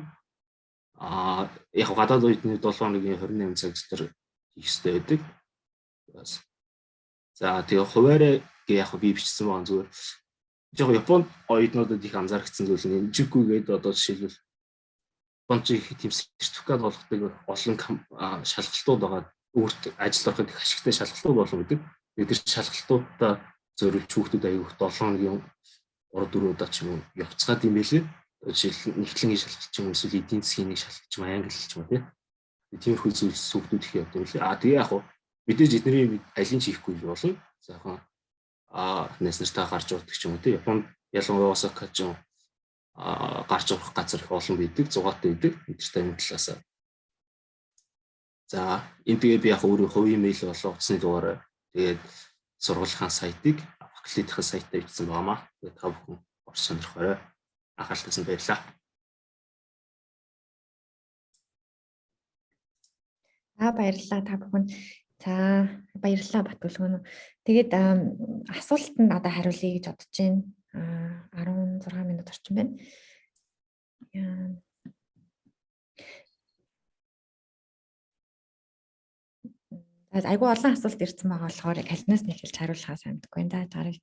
S8: Яг гадаад оюутны 7 хоногийн 28 цаг дотор хийх хэрэгтэй байдаг. За тэгээд хуваарай яг би бичсэн байгаа зүгээр. Яг Японд оюутнуудад их анзаарчихсан зүйл нь жиггүй гэдэг одоо жишээлбэл Японч их тийм сертификат болгодог олон шалгалтууд байгаа. Өөрт ажил ороход их ашигтай шалгалтууд болон гэдэг. Тэр шалгалтуудаа зориулж хүүхдүүд аяг 7 хоногийн 3-4 удаа ч юм уу явцгаад юм байлээ. Жишээл нэгтлэнгийн шалгалт ч юм уу эсвэл эдийн засгийн нэг шалгалт ч юм англи ч юм уу тиймэрхүү зүйлс хүүхдүүд их явдаг юм лээ. Тэгээ яг хуу мэдээж эдний алийг хийхгүй болно. За яг нэс нартаа гарч урдаг ч юм уу Японд ялангуяа Осака ч юм гарч урах газар их олон байдаг, зугаатай байдаг. Интертэй юм талаас. За энэ тэгээ би яг өөрөө хувийн мэйл болон утасны дугаараар тэгээд сургуулийн сайтыг факультетийн сайтаа бичсэн байнамаа. Тэгээд та бүхэн орж сонирхорой. Анхаарлтанд баярлалаа.
S2: Баярлалаа та бүхэн. За баярлалаа Батүлгүн. Тэгээд асуултанд одоо хариулъя гэж бодож байна. 16 минут орчим байна. Айгу олон асуулт ирсэн байгаа болохоор алинаас нь эхэлж хариулахаа сайн мэдгүй байна да.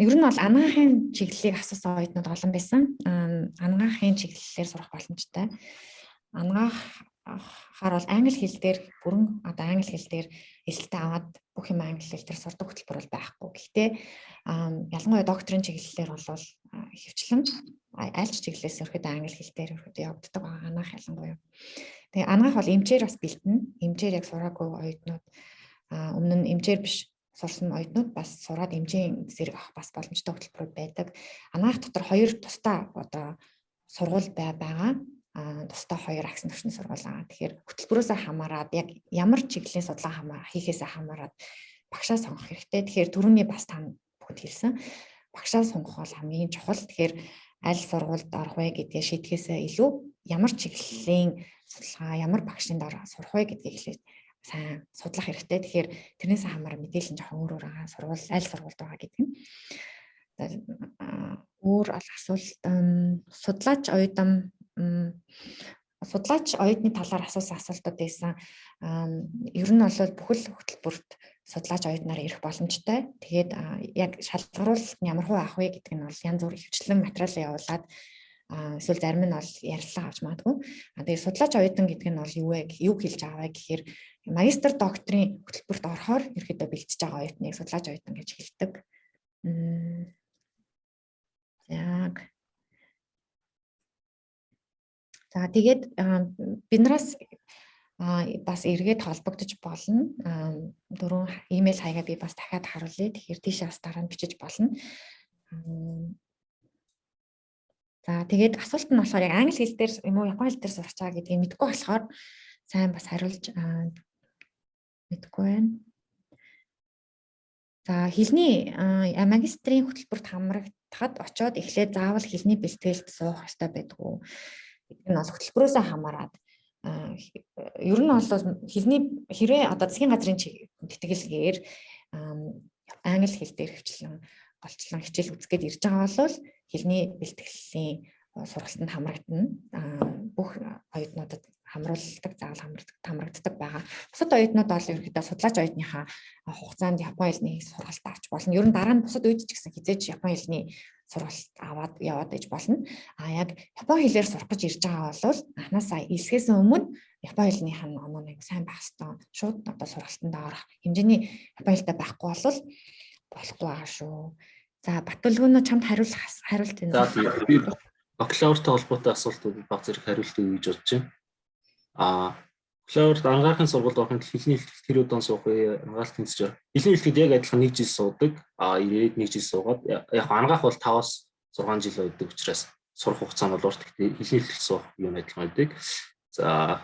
S2: Ер нь бол анагаахын чиглэлийг асуусан оюутнууд олон байсан. Анагаахын чиглэлээр сурах боломжтой. Анагаахаар бол англи хэл дээр бүрэн одоо англи хэл дээр эсэлтээ аваад бүх юм англи хэл дээр сурдаг хөтөлбөр бол байхгүй. Гэхдээ ялангуяа докторийн чиглэлээр бол хөвчлэн аль ч чиглэлээс ерөөдөө англи хэл дээр ерөөдөө явагддаг байгаа анагаах ялангуяа. Тэгээ анагаах бол эмчээр бас бэлтэн. Эмчээр яг сураагүй оюутнууд өмнө нь эмчээр биш сурсан оюутнууд бас сураад эмчийн зэрэг авах бас боломжтой хөтөлбөрүүд байдаг. Анагаах дотор 2 тусдаа одоо сургууль байгаа. Тусдаа 2 агсан төвчний сургууль байгаа. Тэгэхээр хөтөлбөрөөсөө хамаарад яг ямар чиглэлийн судалгаа хийхээсээ хамаарад багшаа сонгох хэрэгтэй. Тэгэхээр түрүүний бас та бүгд хэлсэн. Багшаа сонгох бол хамгийн чухал. Тэгэхээр аль сургуульд орох вэ гэдгээ шийдэхээсээ илүү ямар чиглэлийн судалгаа, ямар багшийн дор сурах вэ гэдгийг эхлээд сайн судлах хэрэгтэй. Тэгэхээр тэрнээс хамаараа мэдээлэл нь жоохон өөр байгаа. Сургууль аль сургуульд байгаа гэдэг нь. Өөр асуулт судлаач оюутны талаар асуусан асуултууд байсан. Ер нь бол бүхэл хөтөлбөрт судлаач оюутнаар ирэх боломжтой. Тэгээд яг шалгаруулалт нь ямар хувь авах вэ гэдэг нь бол янз бүр хвчлэн материалаа явуулаад эсвэл зарим нь бол ярилцлага авч магадгүй. Тэгээд судлаач оюутан гэдэг нь бол юу хэлж байгаа вэ гэхээр магистр докторийн хөтөлбөрт орохоор ерөөдөө бэлтжиж байгаа оюутныг судлаач оюутан гэж хэлдэг. За тэгээд биднээс бас эргээд холбогдож болно. 4 имэйл хаягаа би бас дахиад харуулъя. Тэгэхээр тийшээ бас дараа нь бичиж болно. За тэгээд асуулт нь болохоор яг англи хэл дээр юм уу япон хэл дээр сурч байгаа гэдгийг мэдэхгүй болохоор сайн бас хариулж мэдэхгүй байна. За хэлний магистрийн хөтөлбөрт хамрагдахад очоод эхлээд заавал хэлний бэлтгэлд суух ёстой байдгүй. Энэ бол хөтөлбөрөөсөө хамаарат ер нь бол хэлний хэрвээ одоо засгийн газрын тэтгэлгээр англи хэл дээр хвчлэн голчлон хичээл үзгээд ирж байгаа бол хэлний бэлтгэлийн сургалтанд хамрагдана. Бүх оюутнуудад хамруулдаг, заавал хамрагддаг байгаа. Бусад оюутнууд бол ерөнхийдөө судлаач оюутныхаа хугацаанд Японы хэлний сургалт авч болно. Ер нь дараа нь бусад үед ч гэсэн хизээж Японы хэлний сургалт аваад яваад иж болно. Яг Японы хэлээр сурах гэж ирж байгаа бол анхнаасаа илсгээс өмнө Японы хэлнийх нь онооны сайн байх ёстой. Шууд одоо сургалтанд орох хэмжээний Японы хэлтэй байхгүй бол болохгүй байгаа шүү. За Батулгүнөө чамд хариулт энэ.
S8: За би бакалавртай холбоотой асуултууд баг зэрэг хариулт өгье гэж бодож байна. Бакалаврт анхаарахын сургуульд орохын хэлний хэлтгэлт тэр удаа суух ангаалт тэнцэж. Хэлний хэлтгэлт яг адилхан 1 жил суудаг. Ирээд 1 жил суугаад яг ангаах бол 5-6 жил байдаг учраас сурах хугацаа нь бол урт. Гэхдээ хэлний хэлтгэлт суух юм адилхан байдаг. За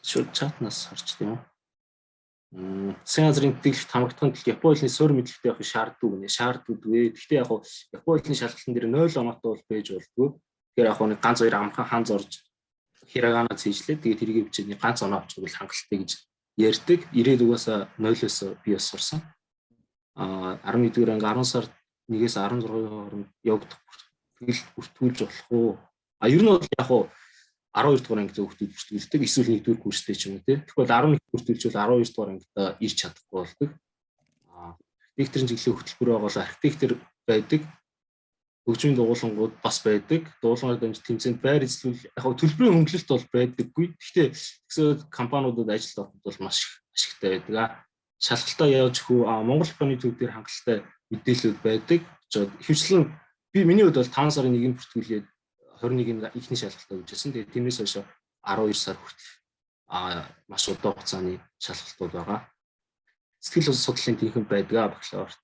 S8: шууд чатнаас харч тийм үү. Засгийн газрын тэтгэлэгт хамрагдахын тулд Японы хэлний суурь мэдлэгтэй явах шаардлагагүй. Гэхдээ яг Японы хэлний шалгалтын дээр 0 оноотой бол байж болдгоо. Тэгэхээр яг нэг ганц хоёр амхан хан зорж хирагана цэжлээ. Тэгээд тэрийг бичээд ганц оноо авчих бол хангалттай гэж ярьдаг. 90-д угаасаа 0-оос би бас сурсан. 11-р анги 10 сард 1-ээс 16 хооронд явагдах тэгэл бүртгүүлж болох уу? Ер нь бол яг 12 дугаар анги зөвхөн бүртгүүлдэг. Эсвэл 1-р курстэй ч юм уу тий. Тэгвэл 11 бүртгүүлж бол 12 дугаар ангидаа ирч чадахгүй болдог. Архитекторын чиглэлийн хөтөлбөр байгаа бол архитектор байдаг. Хөгжмийн дугуулангууд бас байдаг. Дуулангаар дамжиж тэмцээнд байр эзлүүл яг төлбөрийн хөнгөлөлт бол байдаггүй. Гэхдээ тэгсээд компаниудад ажилд ороход бол маш ашигтай байдаг. Шалгалтаа явж хүү Монгол Японы төв дээр хангалттай мэдээлэлүүд байдаг. Хвчлэн би миний хувьд бол 5 сарын 1-нд бүртгүүлээд 21-нд ихний шалгалтаа үжсэн. Тэгээд тиймээс хойш 12 сар хүртэл маш удаан хугацааны шалгалтууд байгаа. Сэтгэл судлалын тэнхэн байдаг бакалаврт.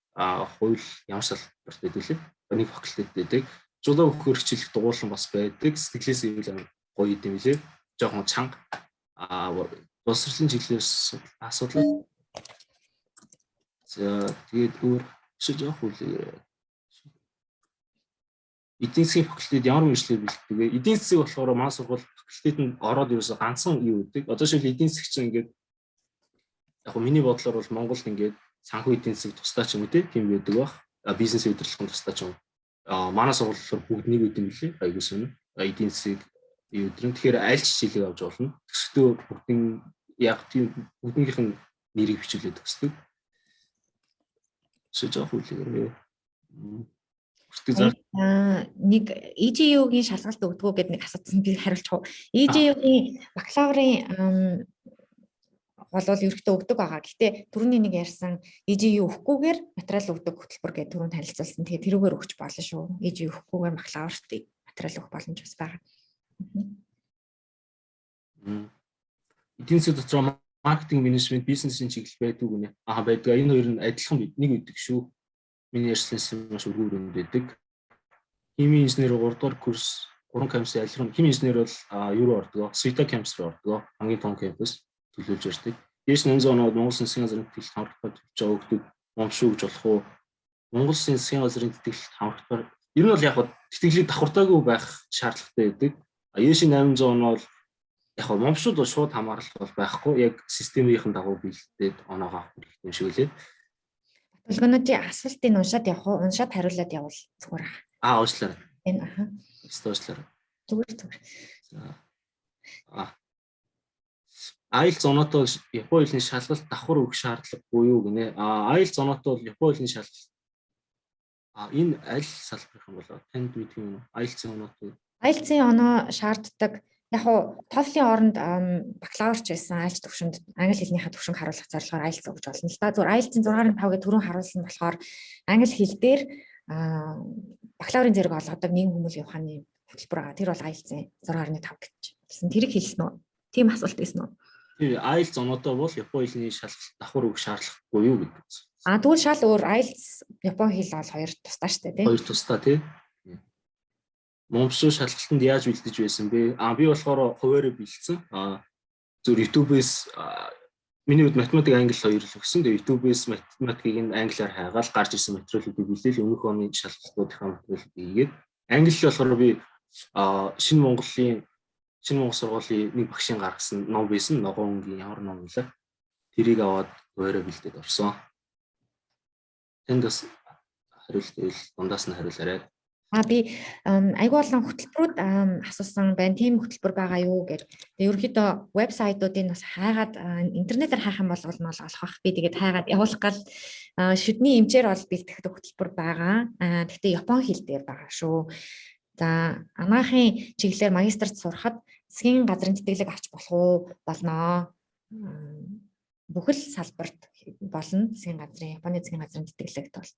S8: Хууль ямар шалгалт байдаг лээ? Нэг факультет байдаг. Жуулаа хөх хичээлэх дугуулсан бас байдаг. Сэтгэлээс ивэл гоё юм лээ. Жохон чанга. Боловсролын чиглэлээр асуудал. За тэгээд өөр жоох үл эдийн засгийн факультет ямар мэргэжлэр бэлддэг вэ? Эдийн засаг болохоор маань сургууль факультетэнд ороод ерөөсө ганцхан юу гэдэг. Одоо шил эдийн засаг чинь ингээд яг миний бодлоор бол Монголд ингээд санхүү эдийн засаг тусдаа ч юм уу тийм байдаг баг. Бизнес удирдлагын тусдаа ч юм. Манай сургуулиуд бүгд нэг үт юм билээ. Айгуу сүнэ. Эдийн засаг өдрөн. Тэгэхээр аль ч хичээлийг авч болно. Төсөлтөө бүгдийн яг тийм бүгднийх нь нэрийг бичүүлээд өгсдөг. Жоох үлээрээ.
S2: Нэг EGU-гийн шалгалт өгдөгөө гэдэг нэг асуусан би хариулчих уу. EGU-гийн бакалаврын болвол ерөөхдөө өгдөг байгаа. Гэхдээ түрүүний нэг ярьсан EGU өгөхгүйгээр материал өгдөг хөтөлбөр гэдэг түрүүнд танилцуулсан. Тэгээд тэрүүгээр өгч болно шүү. EGU өгөхгүйгээр бакалаврт материал өгөх боломж бас байгаа.
S8: Эдийн засгийн дотор маркетинг, менежмент, бизнесийн чиглэл байдаг гинэ. Байдаг. Энэ хоёр нь адилхан нэг үүдэг шүү. Миний ярьсан маш өргөөр байдаг. Химийн инженер 3 дугаар курс 3 кампусын алирын химийн инженер бол юу руу ордог? Суйта кампус руу ордог. Хамгийн том кампус төлөвлөж ярьдаг. Дээш 800 оноод Монгол Засгийн газрын тэтгэлэгт хамрагдах гэж өгдөг. Момшуу гэж болох уу? Монгол Засгийн газрын тэтгэлэгт хамрагдахаар ер нь бол яг тэтгэлийг давхартаагүй байх шаардлагатай байдаг. Яши 800 оноод яг момшууд бол шууд хамааралт бол байхгүй. Яг системийн дагуу бэлдээд оноогоо авах хэрэгтэй юм шиг лээ.
S2: Батулгүнүүдийн асуултыг уншаад явах уу? Уншаад хариулаад явал зүгээр аа.
S8: Уучлаарай.
S2: Энэ
S8: уучлаарай.
S2: Зүгээр.
S8: IELTS оноотой Японы хэлний шалгалт давхар өгөх шаардлагагүй юу гинэ. IELTS оноотой Японы хэлний шалгалт энэ аль салбарх юм бол танд мэдэх юм уу? IELTS-ийн оноотой.
S2: IELTS-ийн оноо шаарддаг. Яг уу TOEFL-ийн оронд бакалаврч байсан айлч төвшөнд англи хэлнийхээ төвшинг харуулах зорилгоор IELTS өгж болно л да. Зүгээр IELTS-ийн 6.5 гэдэг түрүүн харуулсан болохоор англи хэл дээр бакалаврын зэрэг олгодог нийгэм хүмүүлийн ухааны хөтөлбөр байгаа. Тэр бол IELTS-ийн 6.5 гэсэн. Тэрийг хэлсэн үү? Тийм асуулт байсан уу?
S8: Тийм IELTS оноотой бол Японы хэлний шалгалт давхар өгөх шаардлагагүй юу гэдэг.
S2: Тэгвэл шал өөр IELTS Японы хэл бол хоёр тусдаа штэ тий.
S8: Хоёр тусдаа тий. Момшуу шалгалтанд яаж бэлдэж байсан бэ? Би болохоор хуваараа бэлдсэн. Зөв YouTube-ээс миний хувьд математик, англи хоёр л өгсөн. Тэгээ YouTube-ээс математикийг англиар хайгаал гарч ирсэн материалуудыг биелээл өмнөх оны шалгалтуудынхаа материалуудыг хийгээд англи болохоор би шинэ Монгол сургуулийн нэг багшийн гаргасан ном байсан. Ногоонгийн ямар ном вэ? Тэрийг аваад өөрөө бэлдээд орсон. Тэнд бас хариулт ивэл дундаас нь хариулаарай.
S2: Би айгүй олон хөтөлбөрүүд асуусан байна. Тийм хөтөлбөр байгаа юу гэж. Тэгээ ерөнхийдөө вебсайтуудыг бас хайгаад интернетээр хайх юм бол олох бах. Би тэгээд хайгаад явуулах гал шүдний эмчээр бол бэлтгэх хөтөлбөр байгаа. Гэхдээ япон хэл дээр байгаа шүү. За анагаахын чиглэлээр магистрт сурахад засгийн газрын тэтгэлэг авч болох уу? Болно. Бүхэл салбарт болно. Японы засгийн газрын тэтгэлэгт бол.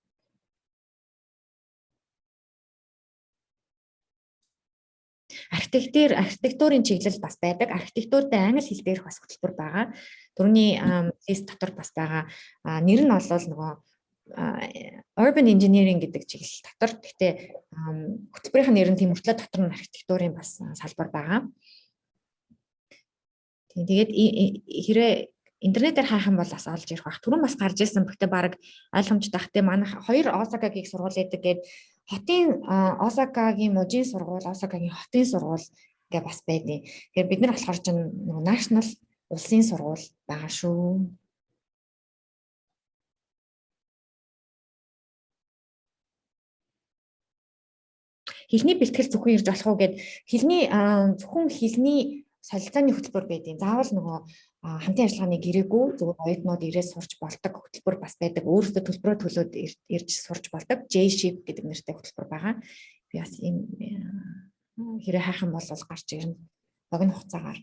S2: Архитектурын чиглэл бас байдаг. Архитектуртай англи хэл дээрх бас хөтөлбөр байгаа. Түрүүний лист дотор бас байгаа. Нэр нь бол нөгөө urban engineering гэдэг чиглэл дотор. Гэхдээ хөтөлбөрийн нэр нь тийм мөртлөө дотор нь архитектурын бас салбар байгаа. Тэгээд хэрэг интернетээр хайх юм бол бас олж ирэх бах. Түрүүн бас гарч ирсэн. Гэхдээ баг ойлгомжтой бахтай манай хоёр Осакагийн сургууль гэдэг гээд хотын Осакагийн мужийн сургууль, Осакагийн хотын сургууль гэ бас байдیں۔ Тэгэхээр бид нар болохоор чинь national улсын сургууль байгаа шүү. Хэлний бэлтгэл зөвхөн ирж болох уу гэд зөвхөн хэлний солилцооны хөтөлбөр байдیں۔ Заавал нөгөө хамтын ажиллагааны гэрээгүй зөвхөн оюутнууд ирээд сурч болдог хөтөлбөр бас байдаг. Өөрөөсөө төлбөрөө төлөөд ирж сурч болдог. J-ship гэдэг нэртэй хөтөлбөр байгаа. Би бас ийм хэрэг хайх юм бол гарч ирнэ. Богино хугацаагаар.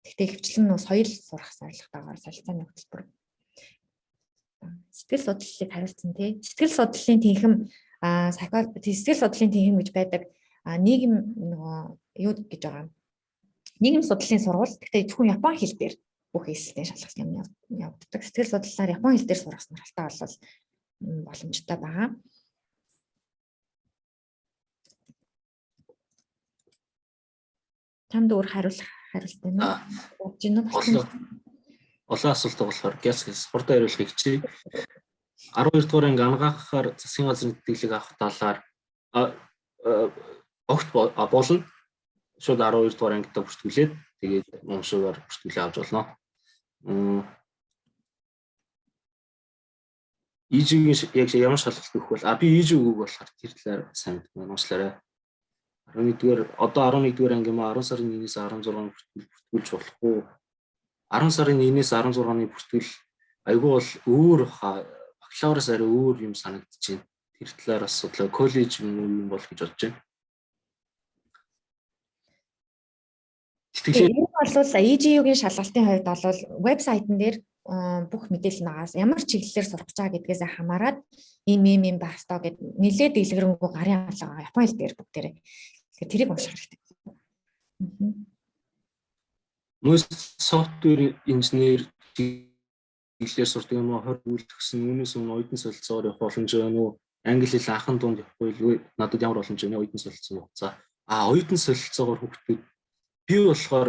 S2: Гэхдээ хвчлэн нөө соёл сурах зорилготойгоор солилцооны хөтөлбөр. Сэтгэл судлалыг хариулсан тий. Сэтгэл судлалын тэнхим сэтгэл судлалын тэнхим гэж байдаг. Нийгэм нөгөө юу гэж байгаа. Нийгэм судлалын сургууль. Гэхдээ зөвхөн япон хэл дээр бүх хэлтэй шалгалт юм явагддаг. Сэтгэл судлалаар япон хэл дээр сурах сонирхолтой бол боломжтой байгаа. Танд өөр хариулт байна уу?
S8: Олон асуулт болохоор гяс хурдан хариулахыг хичээе. 12 дугаар анги ангаахаар засгийн газрын тэтгэлэг авах талаар огт болно. Шууд 12 дугаар ангидаа бүртгүүлээд тэгээд момшуугаар бүртгүүлээ авч болно. Ижигийн яг ямар шалгалт өгөх бол би ижиг өгөх болохоор тэр талаар сайн мэднэ уншлаарай. 11-р одоо 11-р анги маа 10 сарын 1-ээс 16-нд бүртгүүлж болохгүй. 10 сарын 1-ээс 16-ны бүртгэл айгүй бол өөр бакалавраас арай өөр юм санагдчихэв. Тэр талаар бас судлаа. Коллеж юм бол гэж бодож байна.
S2: Тэгэхээр энэ бол EGU-гийн шалгалтын хувьд бол вебсайтн дээр бүх мэдээлэл нагаас ямар чиглэлээр сурах гэж байгаа гэдгээс хамаарат ийм байх ёстой гэд нэлээд дэлгэрэнгүй гарын алгаа Япон хэл дээр бүгдээрээ. Тэгэхээр тэрийг унших хэрэгтэй.
S8: Мөс софтвер инженер чиглэлээр сурдаг юм уу? 20 үйл төгсөн үүнээс өмнө оюутан солилцоогоор явах боломж байна уу? Англи хэл анхан дунд явахгүй л надад ямар боломж байна оюутан солилцоо хугацаа. Оюутан солилцоогоор хүүхдүүд би болохоор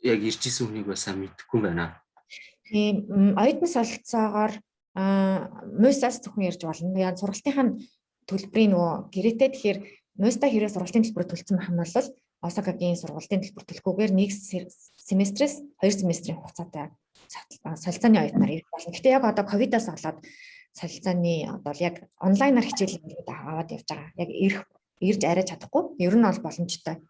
S8: яг ирж исэн хүнийг бас сайн мэдэхгүй байна.
S2: Тийм оюутан солилцоогоор мөсөөс зөвхөн ирж болно. Яг сургалтынхаа төлбөрийн нөгөө гэрээтэй тэгэхээр мөстэй хэрэг сургалтын төлбөр төлсөн байх юм бол Осакагийн сургалтын төлбөр төлөхгүйгээр нэг семестрээс 2 семестрийн хугацаатай солилцооны оюутнаар ирэх болно. Гэтэ яг одоо ковидоос болоод солилцооны одоо яг онлайнаар хичээлүүд аваад явж байгаа. Яг ирж арай чадахгүй. Ер нь бол боломжтой.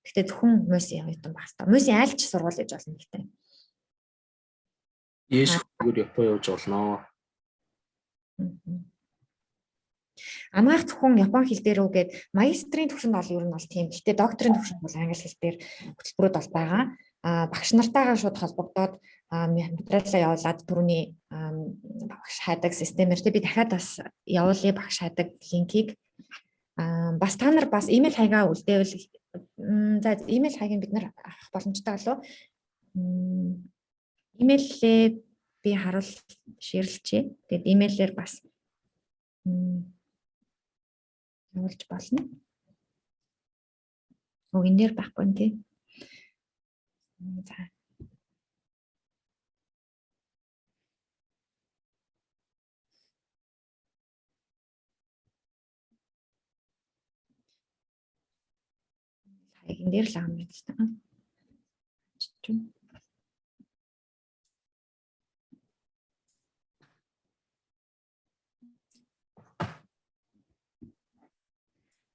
S2: Гэтэ зөвхөн мөсийн оюутан байх хэрэгтэй. Мөсийн айлч сургууль гэж болно гэхдээ.
S8: Япон явж болно.
S2: Анагаах зөвхөн япон хэл дээр үгээд магистрийн түвшинд бол ер нь бол тийм. Гэтэ докторийн түвшинд бол англи хэл дээр хөтөлбөрүүд бол байгаа. Багш нартайгаа шууд холбогдоод материалаа явуулаад түрүүний багш хайдаг системээр би дахиад бас явуулъя багш хайдаг линкийг бас та нар бас имэйл хаягаа үлдээвэл за имэйл хаягийг бид нар авах боломжтой болов уу? Имэйлээ би харуул шеэрлэчээ. Тэгээд имэйлээр бас явуулж болно. Өгөн дээр байхгүй нэ. За. Хаягийн дээр л байгаа юм л та.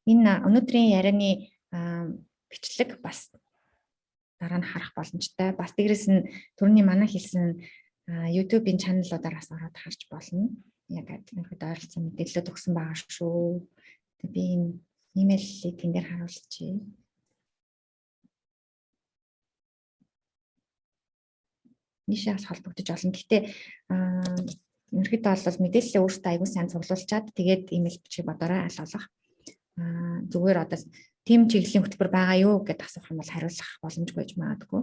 S2: Энэ өнөөдрийн ярианы бичлэг бас дараа нь харах боломжтой. Бас дээрээс нь түрүүний манай хэлсэн YouTube-ийн чаналуудаас ороод харж болно. Яг адилхан ойролцоо мэдээлэлүүд өгсөн байгаа шүү. Тэгээ би энэ имэйлийг энэ дээр харуулчихъя. Нишээс холбогдож олон. Гэхдээ ерөнхийдөө бол мэдээлэлээ өөртөө аягүй сайн цуглуулчаад тэгээд имэйл бичих бодорой аль болох. Зүгээр одоо тийм чиглэлийн хөтөлбөр байгаа юу гэдээ асуух юм бол хариулах боломжгүй гэж магадгүй.